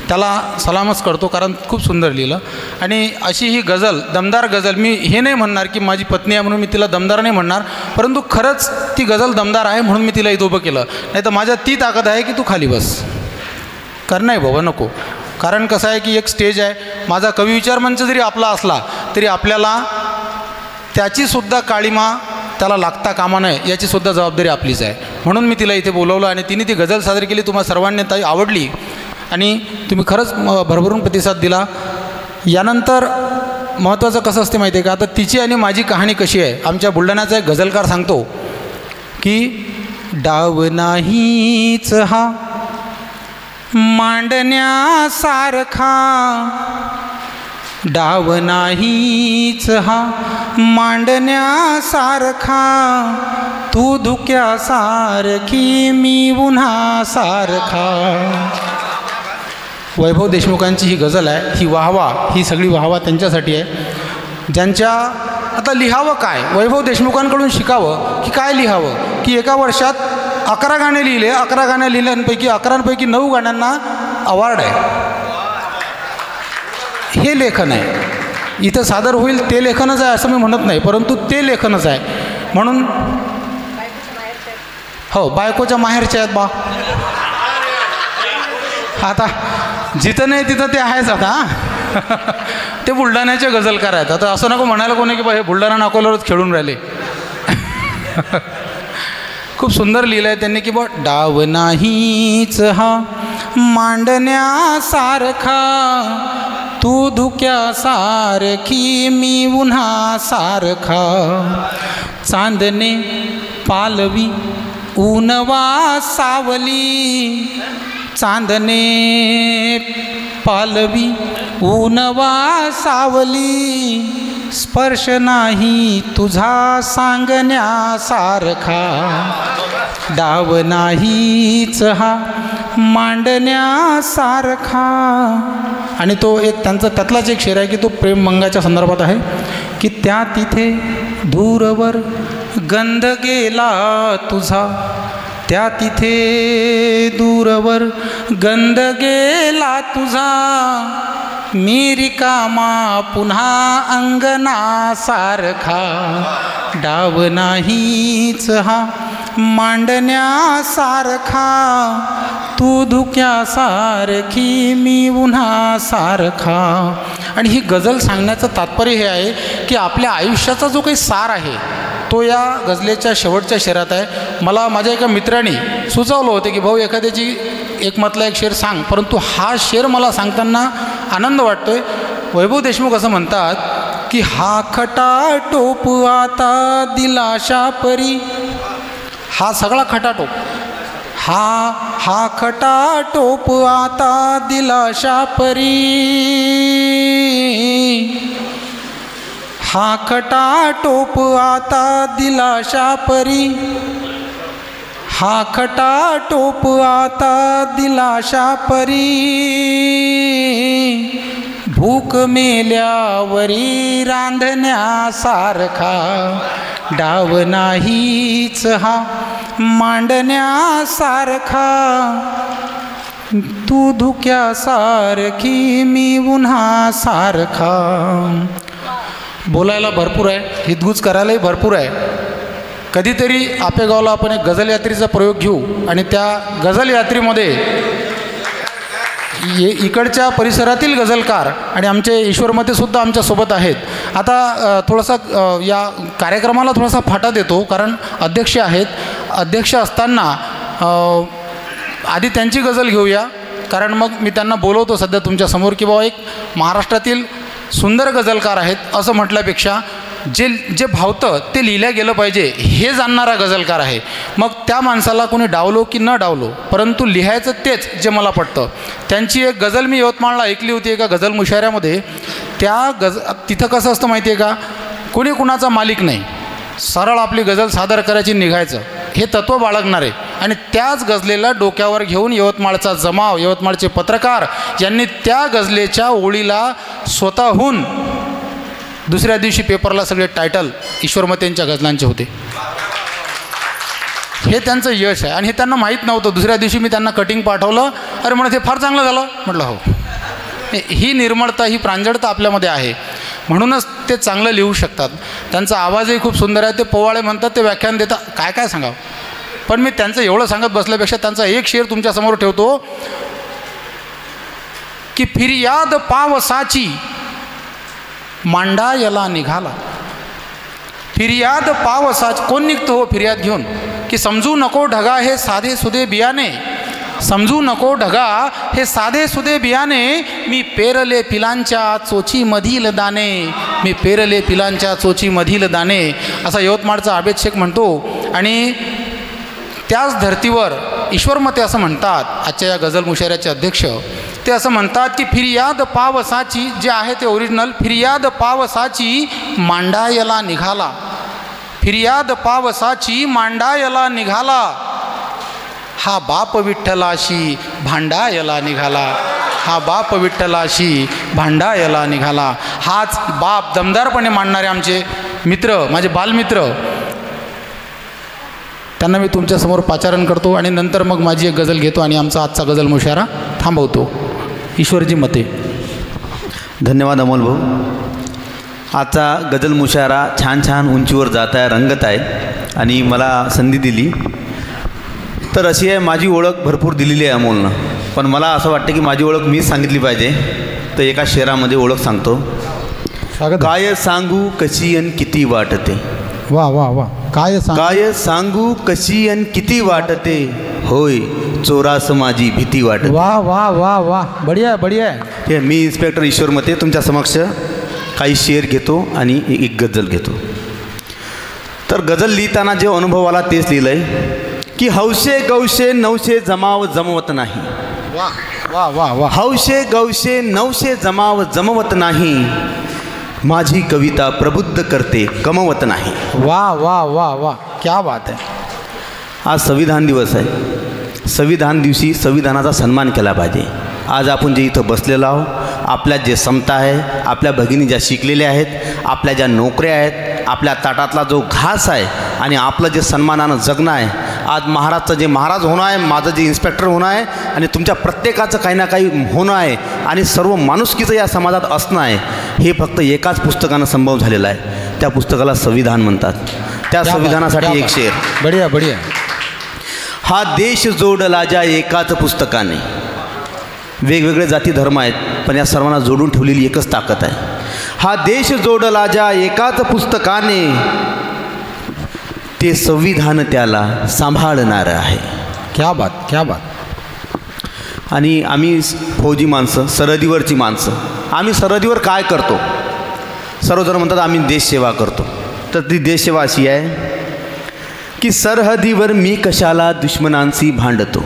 त्याला सलामच करतो कारण खूप सुंदर लिहिलं. आणि अशी ही गझल, दमदार गझल, मी हे नाही म्हणणार की माझी पत्नी आहे म्हणून मी तिला दमदार नाही म्हणणार, परंतु खरंच ती गझल दमदार आहे म्हणून मी तिला इथं उभं केलं. नाही तर माझ्यात ती ताकद आहे की तू खाली बस, कर नाही बाबा नको. कारण कसं आहे की एक स्टेज आहे, माझा कवी विचार मंच जरी आपला असला तरी आपल्याला त्याचीसुद्धा काळीमा त्याला लागता कामा नये, याचीसुद्धा जबाबदारी आपलीच आहे. म्हणून मी तिला इथे बोलवलं आणि तिने ती गझल सादर केली. तुम्हाला सर्वांनी ताई आवडली आणि तुम्ही खरंच भरभरून प्रतिसाद दिला. यानंतर महत्त्वाचं कसं असते माहिती आहे का, आता तिची आणि माझी कहाणी कशी आहे. आमच्या बुलढाण्याचा एक गझलकार सांगतो की डाव नाहीच हा मांडण्यासारखा, डाव नाहीच हा मांडण्यासारखा, तू धुक्यासारखी मी उन्हासारखा. वैभव देशमुखांची ही गझल आहे. ही वाहवा, ही सगळी वाहवा त्यांच्यासाठी आहे ज्यांच्या, आता लिहावं काय, वैभव देशमुखांकडून शिकावं की काय लिहावं. की एका वर्षात 11 गाणे लिहिले, 11 गाणे लिहिल्यांपैकी 11पैकी 9 गाण्यांना अवॉर्ड आहे. हे लेखन आहे. इथं सादर होईल ते लेखनच आहे असं मी म्हणत नाही, परंतु ते लेखनच आहे. म्हणून हो, बायकोच्या माहेरच्या आहेत बा. आता जिथं नाही तिथं ते आहेच. आता ते बुलढाण्याचे गझलकार आहेत. आता असं नको म्हणायला कोणी की बा हे बुलढाणा नाकोल्यावरच खेळून राहिले. खूप सुंदर लिहिलं आहे त्यांनी की बा डाव नाहीच हा मांडण्यासारखा, तू धुक्यासारखी मी उन्हासारखा, चांदणे पालवी ऊनवा सावली, चांदणे पालवी ऊनवा सावली, स्पर्श नाही तुझा सांगण्यासारखा, डाव नाहीच हा मांडण्यासारखा. आणि तो एक त्यांचा त्यातलाच एक शेर आहे की तो प्रेम मंगाच्या संदर्भात आहे की त्या तिथे दूरवर गंध गेला तुझा, त्या तिथे दूरवर गंध गेला तुझा, मी रिकामा पुन्हा अंगणासारखा, डाव नाहीच हा मांडण्यासारखा, तू धुक्यासारखी मी उन्हा सारखा. आणि ही गझल सांगण्याचं तात्पर्य हे आहे की आपल्या आयुष्याचा जो काही सार आहे तो या गझलेच्या शेवटच्या शेरात आहे. मला माझ्या एका मित्राने सुचवलं होतं की भाऊ एखाद्याची एकमतला एक शेर सांग, परंतु हा शेर मला सांगताना आनंद वाटतो आहे. वैभव देशमुख असं म्हणतात की हा खटाटोप आता दिलाशा परी, हा सगळा खटाटोप, हा खटाटोप आता दिलाशा परी, हा खटाटोप आता दिलाशा परी, हा खटाटोप आता दिलाशा परी, भूक मेल्यावरी रांधण्यासारखा, डाव नाहीच हा मांडण्यासारखा, तू धुक्यासारखी मी उन्हा सारखा. बोलायला भरपूर आहे, हितगुज करायलाही भरपूर आहे. कधीतरी आपेगावला आपण एक गझल यात्रेचा प्रयोग घेऊ आणि त्या गझल यात्रेमध्ये इकडच्या परिसरातील गझलकार आणि आमचे ईश्वरमतेसुद्धा आमच्यासोबत आहेत. आता थोडासा या कार्यक्रमाला थोडासा फाटा देतो कारण अध्यक्ष आहेत. अध्यक्ष असताना आधी त्यांची गझल घेऊया, कारण मग मी त्यांना बोलवतो सध्या तुमच्यासमोर की बाबा एक महाराष्ट्रातील सुंदर गझलकार आहेत असं म्हटल्यापेक्षा जे भावतं ते लिहिल्या गेलं पाहिजे हे जाणणारा गझलकार आहे. मग त्या माणसाला कोणी डावलो की न डावलो, परंतु लिहायचं तेच जे मला पटतं. त्यांची एक गझल मी यवतमाळला ऐकली होती एका गझल मुशायऱ्यामध्ये. त्या तिथं कसं असतं माहिती आहे का, कोणी कुणाचा मालिक नाही, सरळ आपली गझल सादर करायची निघायचं हे तत्त्व बाळगणारे. आणि त्याच गझलेला डोक्यावर घेऊन यवतमाळचा जमाव, यवतमाळचे पत्रकार यांनी त्या गझलेच्या ओळीला स्वतःहून दुसऱ्या दिवशी पेपरला सगळे टायटल ईश्वरमतेंच्या गझलांचे होते. हे त्यांचं यश आहे आणि हे त्यांना माहीत नव्हतं. दुसऱ्या दिवशी मी त्यांना कटिंग पाठवलं, अरे म्हणत हे फार चांगलं झालं. म्हटलं हो, ही निर्मळता, ही प्रांजळता आपल्यामध्ये आहे, म्हणूनच ते चांगलं लिहू शकतात. त्यांचा आवाजही खूप सुंदर आहे. ते पोवाळे म्हणतात, ते व्याख्यान देतात, काय काय सांगावं. पण मी त्यांचं एवढं सांगत बसल्यापेक्षा त्यांचा एक शेर तुमच्यासमोर ठेवतो की फिर्याद पावसाची मांडायला निघाला. फिर्याद पावसाची, कोण निघतो हो फिर्याद घेऊन, की समजू नको ढगा हे साधे सुधे बियाणे, समजू नको ढगा हे साधे सुधे बियाणे, मी पेरले पिलांच्या चोचीमधील दाणे, मी पेरले पिलांच्या चोचीमधील दाणे, असा यवतमाळचा आबेद शेख म्हणतो. आणि त्याच धर्तीवर ईश्वरमते असं म्हणतात, आजच्या या गझल मुशायऱ्याचे अध्यक्ष, ते असं म्हणतात की फिर्याद पावसाची, जे आहे ते ओरिजिनल, फिर्याद पावसाची मांडायला निघाला, फिर्याद पावसाची मांडायला निघाला, हा बाप विठ्ठलाशी भांडायला निघाला, हा बाप विठ्ठलाशी भांडायला निघाला. हाच बाप दमदारपणे मांडणारे आमचे मित्र, माझे बालमित्र, त्यांना मी तुमच्यासमोर पाचारण करतो आणि नंतर मग माझी एक गझल घेतो आणि आमचा आजचा गझल मुशायरा थांबवतो. ईश्वरजी मते. धन्यवाद अमोल भाऊ. आजचा गझल मुशायरा छान छान उंचीवर जात आहे, रंगत आहे आणि मला संधी दिली तर अशी आहे. माझी ओळख भरपूर दिलेली आहे अमोलनं, पण मला असं वाटतं की माझी ओळख मीच सांगितली पाहिजे. तर एका शेरामध्ये ओळख सांगतो. काय सांगू कशी अन किती वाटते, वा वा वा, काय सांगू कशी अन किती वाटते, होय चोरास माझी भीती वाटते. वा वा वा वा, बढिया बढिया. हे मी इन्स्पेक्टर ईश्वरमते तुमच्या समक्ष काही शेर घेतो आणि एक गझल घेतो. तर गझल लिहिताना जे अनुभव आला तेच लिहिलं आहे की हौशे गौशे नवशे जमाव जमवत नाही. वा वा वा वा. हौशे गौशे नवशे जमाव जमवत नाही, माझी कविता प्रबुद्ध करते कमवत नाही. वा वा वा वा, क्या बात आहे. आज संविधान दिवस आहे. संविधान दिवशी संविधानाचा सन्मान केला पाहिजे. आज आपण जे इथं बसलेलो आहोत, आपल्यात जे समता आहे, आपल्या भगिनी ज्या शिकलेल्या आहेत, आपल्या ज्या नोकऱ्या आहेत, आपल्या ताटातला जो घास आहे आणि आपलं जे सन्मानानं जगणं आहे, आज महाराजचं जे महाराज होणं आहे, माझं जे इन्स्पेक्टर होणं आहे आणि तुमच्या प्रत्येकाचं काही ना काही होणं आहे आणि सर्व माणुसकीचं या समाजात असणं आहे, हे फक्त एकाच पुस्तकानं संभव झालेलं आहे. त्या पुस्तकाला संविधान म्हणतात. त्या संविधानासाठी एक शेर. बढिया बढिया. हा देश जोडला ज्या एकाच पुस्तकाने. वेगवेगळे जाती धर्म आहेत, पण या सर्वांना जोडून ठेवलेली एकच ताकद आहे. हा देश जोडला ज्या एकाच पुस्तकाने, ते संविधान त्याला सांभाळणारं आहे. क्या बात, क्या बात. आणि आम्ही फौजी माणसं, सरहदीवरची माणसं, आम्ही सरहदीवर काय करतो? सर्वजण म्हणतात आम्ही देशसेवा करतो. तर ती देशसेवा अशी आहे की सरहदीवर मी कशाला दुश्मनांशी भांडतो.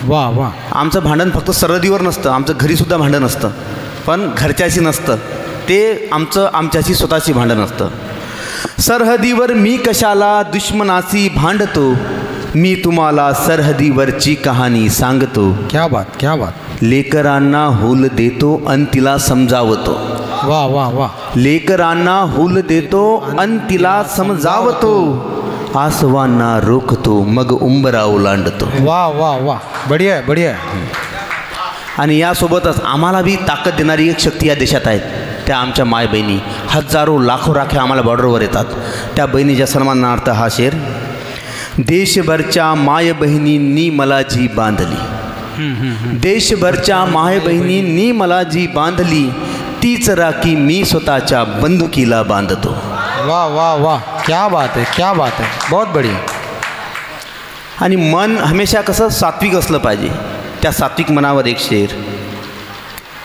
वा वा. आमचं भांडण फक्त सरहदीवर नसतं, आमचं घरीसुद्धा भांडण असतं, पण घरच्याशी नसतं, ते आमच्याशी स्वतःशी भांडण असतं. सरहदीवर मी कशाला दुश्मनाशी भांडतो, मी तुम्हाला सरहदीवरची कहाणी सांगतो. क्या बात, क्या बात. लेकरांना हूल देतो अन तिला समजावतो. वा वा वा. लेकरांना हूल देतो अन तिला समजावतो, आसवांना रोखतो मग उंबरा ओलांडतो. वा वा वा. बढिया आहे, बढिया आहे. आणि यासोबतच आम्हाला बी ताकद देणारी एक शक्ती या देशात आहेत, त्या आमच्या माय बहिणी. हजारो लाखो राख्या आम्हाला बॉर्डरवर येतात. त्या बहिणीच्या सन्मानार्थ हा शेर. देशभरच्या माय बहिणींनी मला जी बांधली, देशभरच्या माय बहिणींनी मला जी बांधली, तीच राखी मी स्वतःच्या बंदुकीला बांधतो. वाह वाह वाह. क्या बात है, क्या बात है. बहुत बढ़िया. आणि मन हमेशा कसं सात्विक असलं पाहिजे. त्या सात्विक मनावर एक शेर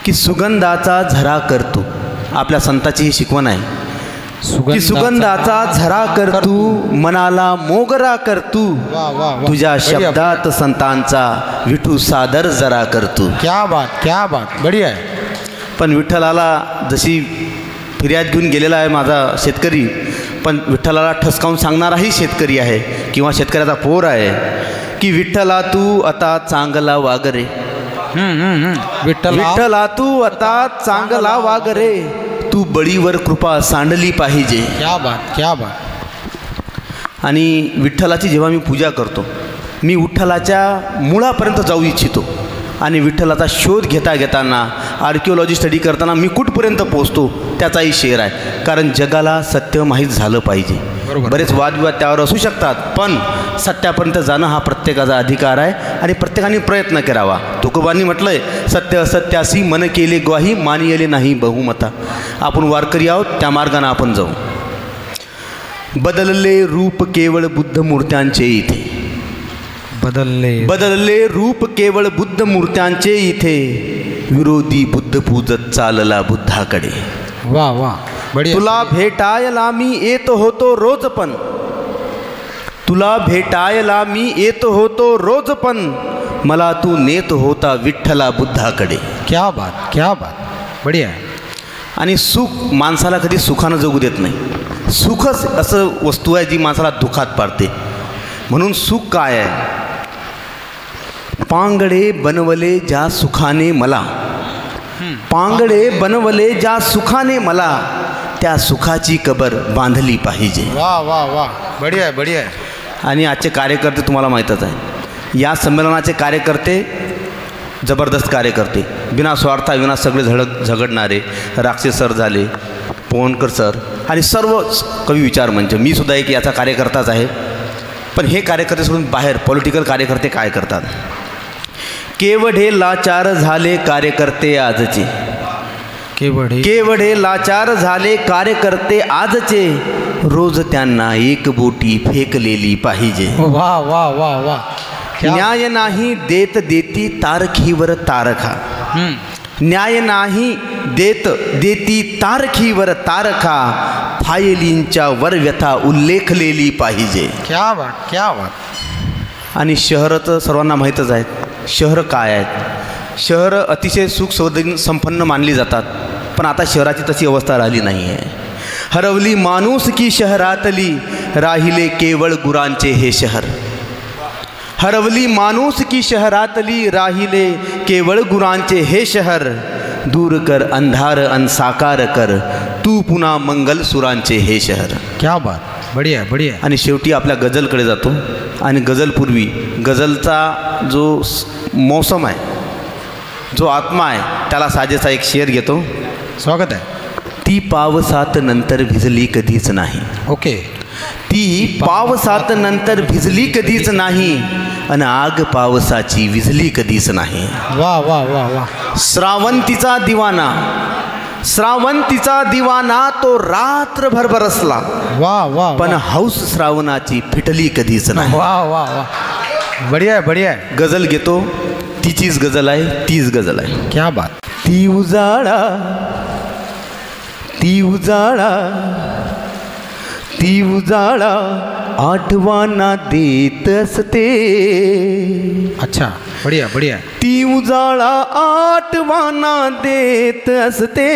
की सुगंधाचा झरा करतो. आपल्या संताची ही शिकवण आहे की सुगंधाचा झरा करतू, मनाला मोगरा करतू, तुझ्या शब्दात संतांचा विठू सादर जरा करतू. क्या बात, क्या बात. बढ़िया आहे. पण विठ्ठलाला जशी फिर्याद घेऊन गेलेला आहे माझा शेतकरी, पण विठ्ठलाला ठसकावून सांगणाराही शेतकरी आहे किंवा शेतकऱ्याचा पोर आहे की विठ्ठला तू आता चांगला वाग रे. विठ्ठला तू आता चांगला वाग रे, तू बळीवर कृपा सांडली पाहिजे. क्या बात, क्या बात. आणि विठ्ठलाची जेव्हा मी पूजा करतो, मी विठ्ठलाच्या मुळापर्यंत जाऊ इच्छितो. आणि विठ्ठलाचा शोध घेताना, आर्किओलॉजी स्टडी करताना मी कुठपर्यंत पोचतो त्याचाही शेर आहे. कारण जगाला सत्य माहीत झालं पाहिजे. बरेच वादविवाद त्यावर असू शकतात, पण सत्यापर्यंत जाणं हा प्रत्येकाचा अधिकार आहे आणि प्रत्येकाने प्रयत्न करावा. तुकोबांनी म्हटलं आहे, सत्य असत्यासी मन केले ग्वाही, मानियले नाही बहुमता. आपण वारकरी आहोत, त्या मार्गाने आपण जाऊ. बदलले रूप केवळ बुद्ध मूर्त्यांचे इथे, बदलले रूप केवळ बुद्ध मूर्त्यांचे इथे, विरोधी बुद्ध पूजत चालला बुद्धाकडे. वा वा. तुला भेटायला मी येत होतो रोज, पण तुला भेटायला मी येत होतो रोज, पण मला तू नेत होता विठ्ठला बुद्धाकडे. क्या बात, क्या बात. बढिया आहे. आणि सुख माणसाला कधी सुखानं जगू देत नाही. सुखच असं वस्तू आहे जी माणसाला दुःखात पाडते. म्हणून सुख काय आहे? पांगडे बनवले ज्या सुखाने मला, पांगडे बनवले ज्या सुखाने मला, त्या सुखाची कबर बांधली पाहिजे. वा वा वा. बढिया आहे, बढिया आहे. आणि आजचे कार्यकर्ते तुम्हाला माहीतच आहे, या संमेलनाचे कार्यकर्ते जबरदस्त कार्यकर्ते, बिना स्वार्थाविना सगळे झगडणारे. राक्षे सर झाले, पोहनकर सर आणि सर्व कवी विचार मंच, मी सुद्धा एक याचा कार्यकर्ताच आहे. पण हे कार्यकर्ते सोडून बाहेर पॉलिटिकल कार्यकर्ते काय करतात? केवढे लाचार झाले कार्यकर्ते आजचे, केवढे लाचार झाले कार्यकर्ते आजचे, रोज त्यांना एक बोटी फेकलेली पाहिजे. वा वा वा वा. न्याय नाही देत देती तारखीवर तारखा, न्याय नाही देत देती तारखीवर तारखा, फायलींच्या वर व्यथा उल्लेखलेली पाहिजे. क्या बात, क्या बात. आणि शहरं तर सर्वांना माहीतच आहेत. शहरं काय आहेत? शहरं अतिशय सुख संपन्न मानली जातात, पण आता शहराची तशी अवस्था राहिली नाही आहे. हरवली माणुसकी शहरातली, राहिले केवळ गुरांचे हे शहर. हरवली माणुसकी शहरातली, राहिले केवळ गुरांचे हे शहर. दूर कर अंधार अन साकार कर, तू पुन्हा मंगल सुरांचे हे शहर. क्या बात, बढिया बढिया. आणि शेवटी आपल्या गझलकडे जातो. आणि गझलपूर्वी गझलचा जो मौसम आहे, जो आत्मा आहे, त्याला साजेसा एक शेर घेतो. स्वागत आहे. ती पावसात नंतर भिजली कधीच नाही. ओके. ती पावसात नंतर भिजली कधीच नाही, अन आग पावसाची विझली कधीच नाही. वा वा वा वा. श्रावंतीचा दिवाना, श्रावंतीचा दिवाना तो रात्रभर बरसला, वा वा. पण हौस श्रावणाची फिटली कधीच नाही. वा वा वा. बढिया आहे, बढिया आहे. गझल घेतो. तिचीच गझल आहे, तीच गझल आहे. क्या बात. ती उजाळा, ती उजाळा, ती उजाळा आठवाना देत असते. अच्छा, बढिया बढिया. ती उजाळा आठवाना देत असते.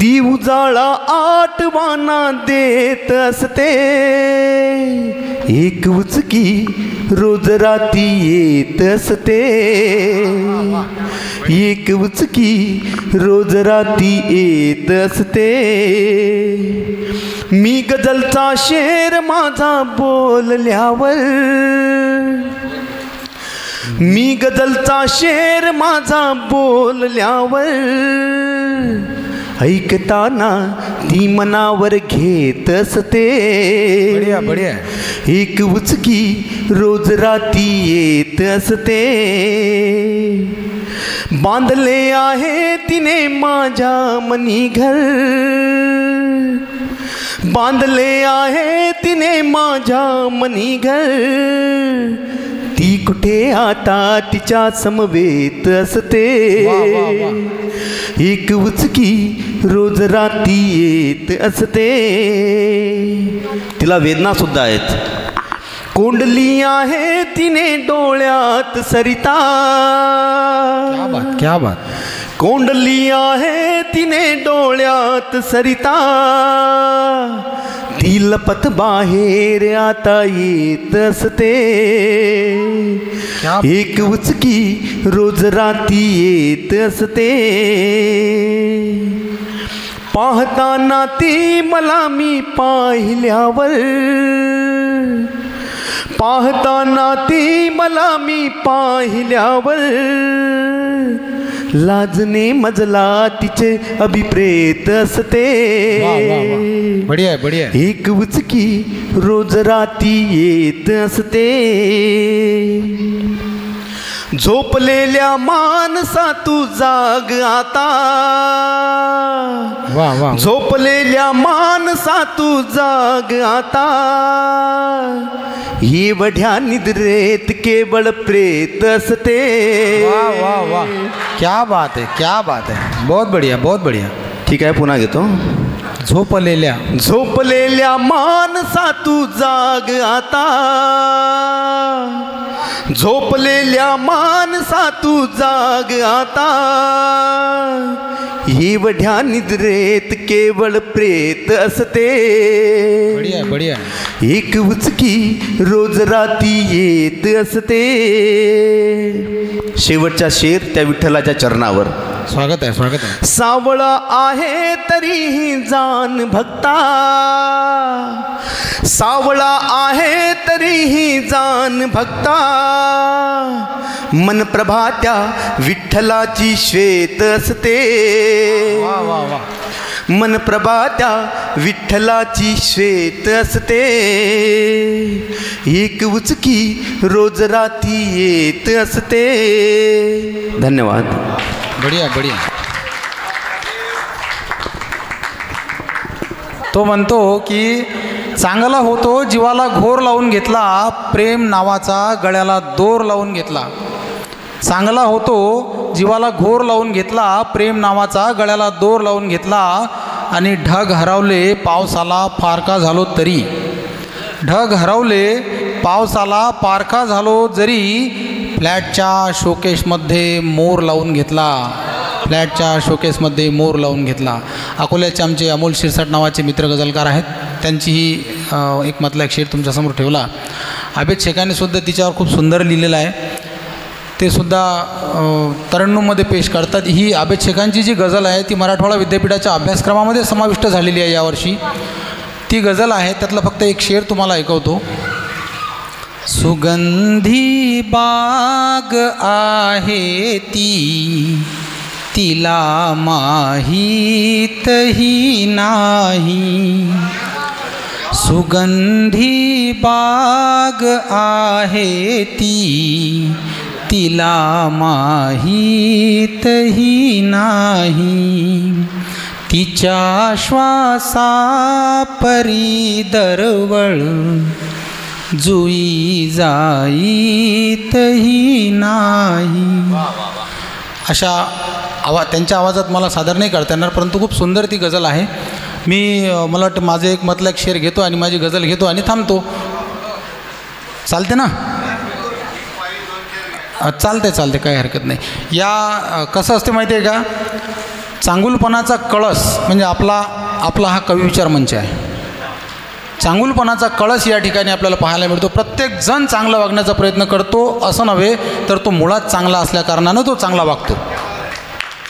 ती उजाळा आठवाना देत असते. एक उचकी रोज राती येत असते. एक उचकी रोज राती येत असते. मी गझलचा शेर माझा बोलल्यावर, मी गझलचा शेर माझा बोलल्यावर, ऐकताना ती मनावर घेत असते. बढिया बढिया. एक उचकी रोज राती येत असते. बांधले आहे तिने माझ्या मनी घर, बांधले आहे तिने माझ्या मनी घर. ती कुठे आता तिच्या समवेत असते. एक उचकी रोज राती येत असते. तिला वेदना सुद्धा आहेत. कोंडली आहे तिने डोळ्यात सरिता. क्या बात, क्या बात. कोंडली आहे तिने डोळ्यात सरिता. ती लपत बाहेर आता येत असते. एक उचकी रोज राती येत असते. पाहताना ती मला मी पाहिल्यावर, पाहताना ती मला मी पाहिल्यावर, लाजने मजला तिचे अभिप्रेत असते. बढिया बढिया. एक उचकी रोज राती येत असते. झोपलेल्या माणसा तू जाग आता. वा वा. झोपलेल्या माणसा तू जाग आता. एवढ्या निद्रेत केवळ प्रेत असते. वा वा वा. क्या बात है, क्या बात है. बहुत बढ़िया, बहुत बढ़िया. ठीक आहे, पुन्हा घेतो. झोपलेल्या, झोपलेल्या माणसा तू जाग आता. झोपलेल्या माणसा तू जाग आता. एवढ्या निद्रेत केवळ प्रेत असते. बढिया बढिया. एक उचकी रोज राती येत असते. शेवटचा शेर त्या विठ्ठलाच्या चरणावर. स्वागत आहे, स्वागत आहे. सावळा आहे तरीही जाण भक्ता. सावळा आहे तरीही जाण भक्ता. मन प्रभा त्या विठ्ठलाची श्वेत असते. वा वा वा. मन प्रभा त्या विठ्ठलाची श्वेत असते. एक उचकी रोज राती येत असते. धन्यवाद. बढिया बढिया. तो म्हणतो की चांगला होतो जीवाला घोर लावून घेतला, प्रेम नावाचा गळ्याला दोर लावून घेतला. चांगला होतो जीवाला घोर लावून घेतला, प्रेम नावाचा गळ्याला दोर लावून घेतला. आणि ढग हरवले पावसाला फारका झालो तरी. ढग हरवले पावसाला पारखा झालो जरी. फ्लॅटच्या शोकेशमध्ये मोर लावून घेतला. फ्लॅटच्या शोकेसमध्ये मोर लावून घेतला. अकोल्याचे आमचे अमोल शिरसाट नावाचे मित्र गझलकार आहेत. त्यांचीही एक मतला एक शेर तुमच्यासमोर ठेवला. आबेद शेखाने सुद्धा तिच्यावर खूप सुंदर लिहिलेला आहे. ते सुद्धा तरण्णूमध्ये पेश करतात. ही आबेद शेखांची जी गझल आहे ती मराठवाडा विद्यापीठाच्या अभ्यासक्रमामध्ये समाविष्ट झालेली आहे यावर्षी. ती गझल आहे, त्यातला फक्त एक शेर तुम्हाला ऐकवतो. सुगंधी बाग आहे ती, तिला माहीतही नाही. सुगंधी बाग आहे ती, तिला माहीतही नाही. तिच्या श्वासा परी दरवळ जुई जाईतही नाही. अशा त्यांच्या आवाजात मला सादर नाही करता येणार, परंतु खूप सुंदर ती गझल आहे. मला वाटतं माझं एक मधला एक शेर घेतो आणि माझी गझल घेतो आणि थांबतो. चालते ना? चालते काही हरकत नाही. या कसं असते माहिती आहे का, चांगुलपणाचा कळस म्हणजे आपला हा कविविचार मंच आहे. चांगुलपणाचा कळस या ठिकाणी आपल्याला पाहायला मिळतो. प्रत्येक जण चांगला वागण्याचा प्रयत्न करतो असं नव्हे, तर तो मुळात चांगला असल्याकारणानं तो चांगला वागतो.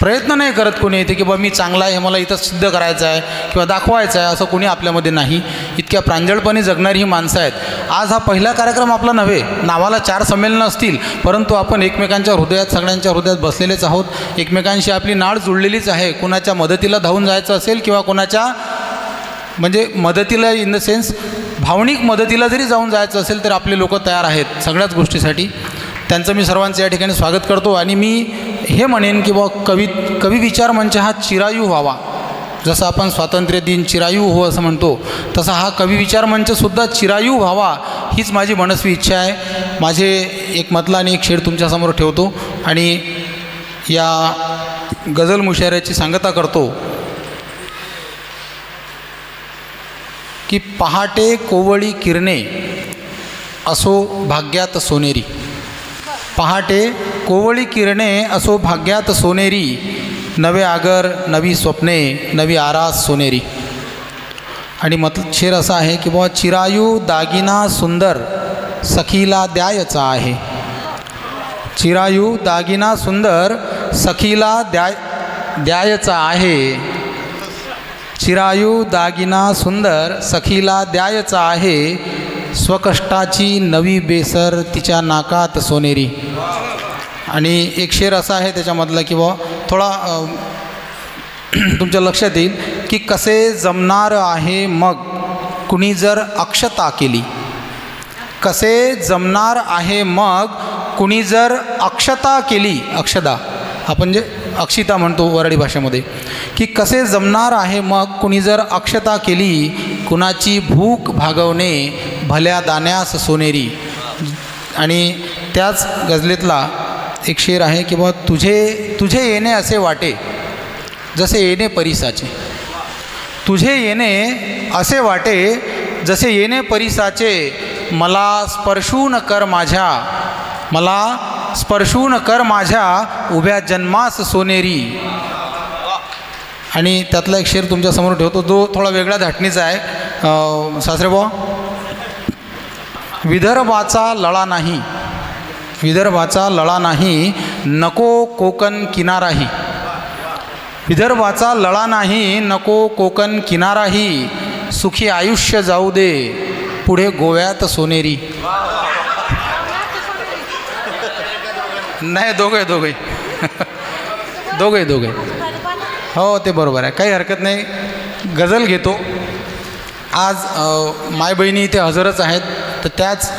प्रयत्न नाही करत कोणी येते की बाबा मी चांगला आहे, हे मला इथं सिद्ध करायचं आहे किंवा दाखवायचं आहे, असं कोणी आपल्यामध्ये नाही. इतक्या प्रांजळपणे जगणारी ही माणसं आहेत. आज हा पहिला कार्यक्रम आपला नव्हे, नावाला 4 संमेलनं असतील, परंतु आपण एकमेकांच्या हृदयात, सगळ्यांच्या हृदयात बसलेलेच आहोत. एकमेकांशी आपली नाळ जुळलेलीच आहे. कुणाच्या मदतीला धावून जायचं असेल किंवा कुणाच्या म्हणजे मदतीला इन द सेन्स भावनिक मदतीला जरी जाऊन जायचं असेल तर आपले लोक तयार आहेत सगळ्याच गोष्टीसाठी. त्यांचं मी सर्वांचं या ठिकाणी स्वागत करतो. आणि मी हे म्हणेन की कवी विचार मंच हा चिरायू व्हावा. जसं आपण स्वातंत्र्य दिन चिरायू हो असं म्हणतो, तसा हा कवी विचार मंचसुद्धा चिरायू व्हावा हीच माझी मनस्वी इच्छा आहे. माझे एक मतला आणि एक शेर तुमच्यासमोर ठेवतो आणि या गझल मुशायऱ्याची सांगता करतो की पहाटे कोवळी किरणे असो भाग्यात सोनेरी. पहाटे कोवळी किरणे असो भाग्यात सोनेरी, नवे आगर नवी स्वप्ने नवी आरास सोनेरी. आणि शेर असा आहे की बाबा चिरायू दागिना सुंदर सखीला द्यायचा आहे. चिरायू दागिना सुंदर सखीला द्यायचा आहे. चिरायू दागिना सुंदर सखीला द्यायचा आहे, स्वकष्टाची नवी बेसर तिच्या नाकात सोनेरी. आणि एक शेर असा आहे त्याच्यामधला की बुवा थोडा तुमच्या लक्षात येईल की कसे जमणार आहे मग कुणी जर अक्षता केली. कसे जमणार आहे मग कुणी जर अक्षता केली. अक्षता आपण जे अक्षिता म्हणतो वराडी भाषेमध्ये, की कसे जमणार आहे मग कुणी जर अक्षता केली, कुणाची भूक भागवणे भल्या दाण्यास सोनेरी. आणि त्याच गझलेतला एक शेर आहे की बा तुझे येणे असे वाटे जसे येणे परिसाचे. तुझे येणे असे वाटे जसे येणे परिसाचे, मला स्पर्शून कर माझ्या, मला स्पर्शून कर माझ्या उभ्या जन्मास सोनेरी. आणि त्यातला एक शेर तुमच्यासमोर ठेवतो जो थोडा वेगळ्या धाटणीचा आहे. सासरेबुवा, विदर्भाचा लळा नाही, विदर्भाचा लळा नाही नको कोकण किनाराही. विदर्भाचा लळा नाही नको कोकण किनाराही, सुखी आयुष्य जाऊ दे पुढे गोव्यात सोनेरी. नाही दोघे हो ते बरोबर आहे, काही हरकत नाही. गझल घेतो. आज माय बहिणी इथे हजरच आहेत, तर त्याच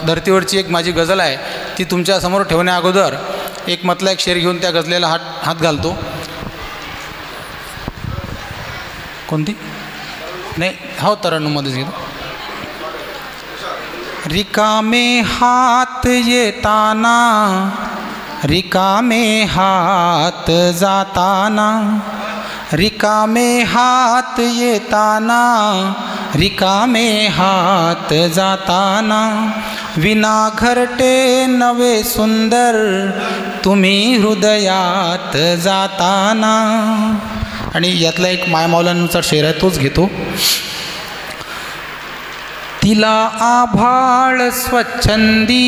धर्तीवरची एक माझी गझल आहे ती तुमच्यासमोर ठेवण्या अगोदर एक मतला एक शेर घेऊन त्या गझलेला हात घालतो. कोणती नाही हो तरण्णूमध्येच घेतो. रिकामे हात येताना रिकामे हात जाताना, रिकामे हात येताना रिकामे हात जाताना, विना घरटे नवे सुंदर तुम्ही हृदयात जाताना. आणि यातला एक मायमौलांचा शेर आहे तोच घेतो. तिला आभाळ स्वच्छंदी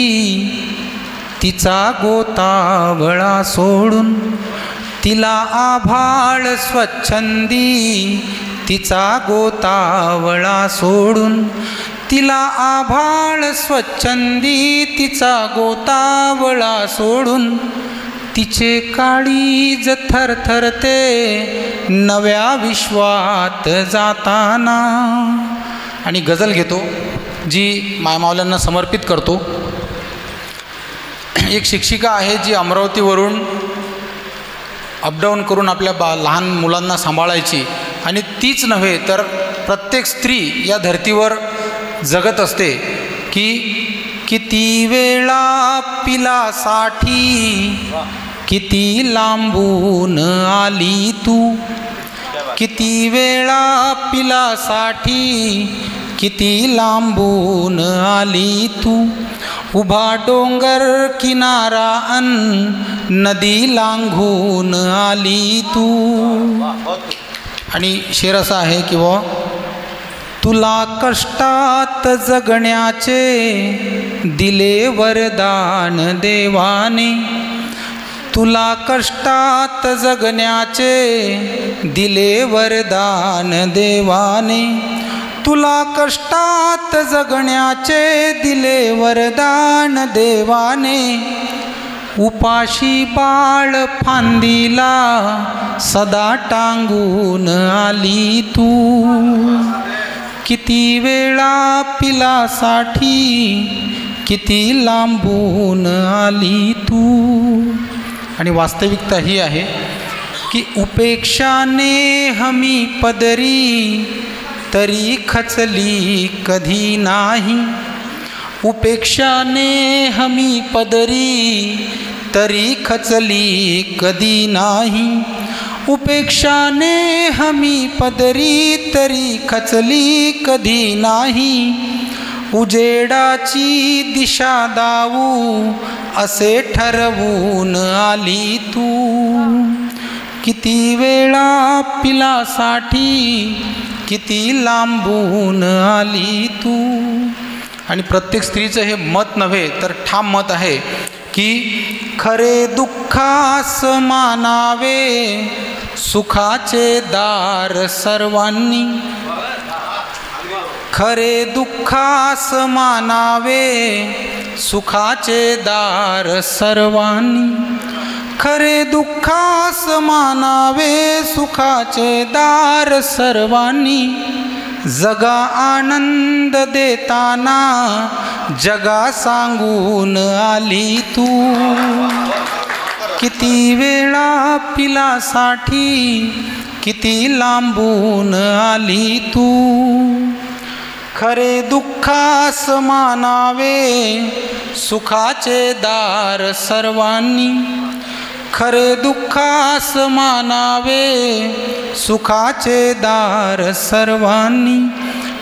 तिचा गोतावळा सोडून, तिला आभाळ स्वच्छंदी, तिचा गोतावळा सोडून, तिला आभाळ स्वच्छंदी, तिचा गोतावळा सोडून, तिचे काळीज थरथरते नव्या विश्वात जाताना. आणि गझल घेतो जी मायमावल्यांना समर्पित करतो. एक शिक्षिका आहे जी अमरावतीवरून अपडाऊन करून आपल्या लहान मुलांना सांभाळायची, आणि तीच नव्हे तर प्रत्येक स्त्री या धर्तीवर जगत असते की किती वेळा पिलासाठी, किती लांबून आली तू, किती वेळा पिलासाठी, किती लांबून आली तू, उभा डोंगर किनारा अन नदी लांघून आली तू. आणि शेर असा आहे की व तुला कष्टात जगण्याचे दिले वरदान देवाने, तुला कष्टात जगण्याचे दिले वरदान देवाने, तुला कष्टात जगण्याचे दिले वरदान देवाने, उपाशी बाळ फांदीला सदा टांगून आली तू, किती वेळा पिलासाठी, किती लांबून आली तू. आणि वास्तविकता ही आहे की उपेक्षाने हमी पदरी तरी खचली कधी नाही, उपेक्षाने हमी पदरी तरी खचली कधी नाही, उपेक्षाने हमी पदरी तरी खचली कधी नाही, उजेडाची दिशा दावू असे ठरवून आली तू, किती वेळा पिलासाठी, किती लांबून आली तू. आणि प्रत्येक स्त्रीचं हे मत नव्हे तर ठाम मत आहे की खरे दुःखास मानावे सुखाचे दार सर्वांनी, खरे दुःखास मानावे सुखाचे दार सर्वांनी, खरे दुःखास मानावे सुखाचे दार सर्वांनी, जगा आनंद देताना जगा सांगून आली तू, किती वेळा पिलासाठी, किती लांबून आली तू, खरे दुःखास मानावे सुखाचे दार सर्वांनी, खरे दुःखास मानावे सुखाचे दार सर्वांनी,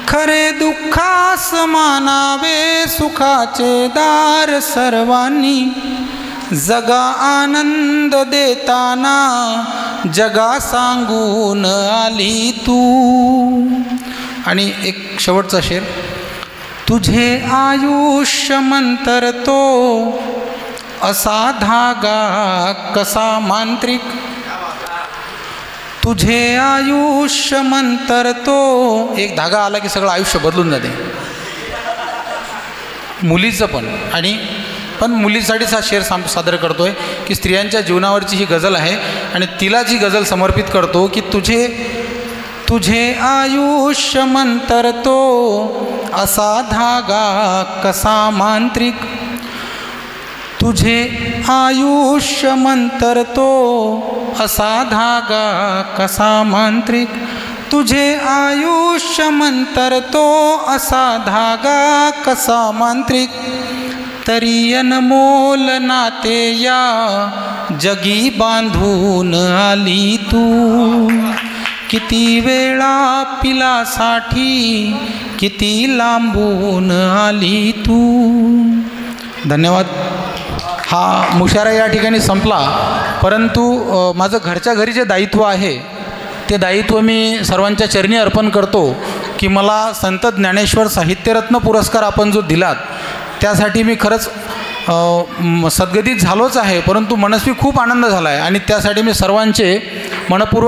खरे दुःखास मानावे सुखाचे दार सर्वांनी, जगा आनंद देताना जगा सांगून आली तू. आणि एक शेवटचा शेर, तुझे आयुष्य मंतरतो असा धागा कसा मांत्रिक, तुझे आयुष्य मंतरतो, एक धागा आला की सगळं आयुष्य बदलून जाते, मुलीचं पण. आणि पण मुलीसाठीच हा शेर सादर करतोय की स्त्रियांच्या जीवनावरची ही गझल आहे आणि तिला जी गझल समर्पित करतो की तुझे आयुष्य मंतरतो असा धागा कसा मांत्रिक, तुझे आयुष्य मंतरतो असा धागा कसा मांत्रिक, तुझे आयुष्य मंतरतो असा धागा कसा मांत्रिक, तरी अनमोल नाते या जगी बांधून आली तू, किती वेळा पिलासाठी, किती लांबून आली तू. धन्यवाद. हा मुशारा या ठिकाणी संपला, परंतु माझं घरच्या घरी जे दायित्व आहे ते दायित्व मी सर्वांच्या चरणी अर्पण करतो की मला संत ज्ञानेश्वर साहित्यरत्न पुरस्कार आपण जो दिलात त्यासाठी मी खरंच सद्गतीत झालोच आहे, परंतु मनस्वी खूप आनंद झाला आहे आणि त्यासाठी मी सर्वांचे मनपूर्वक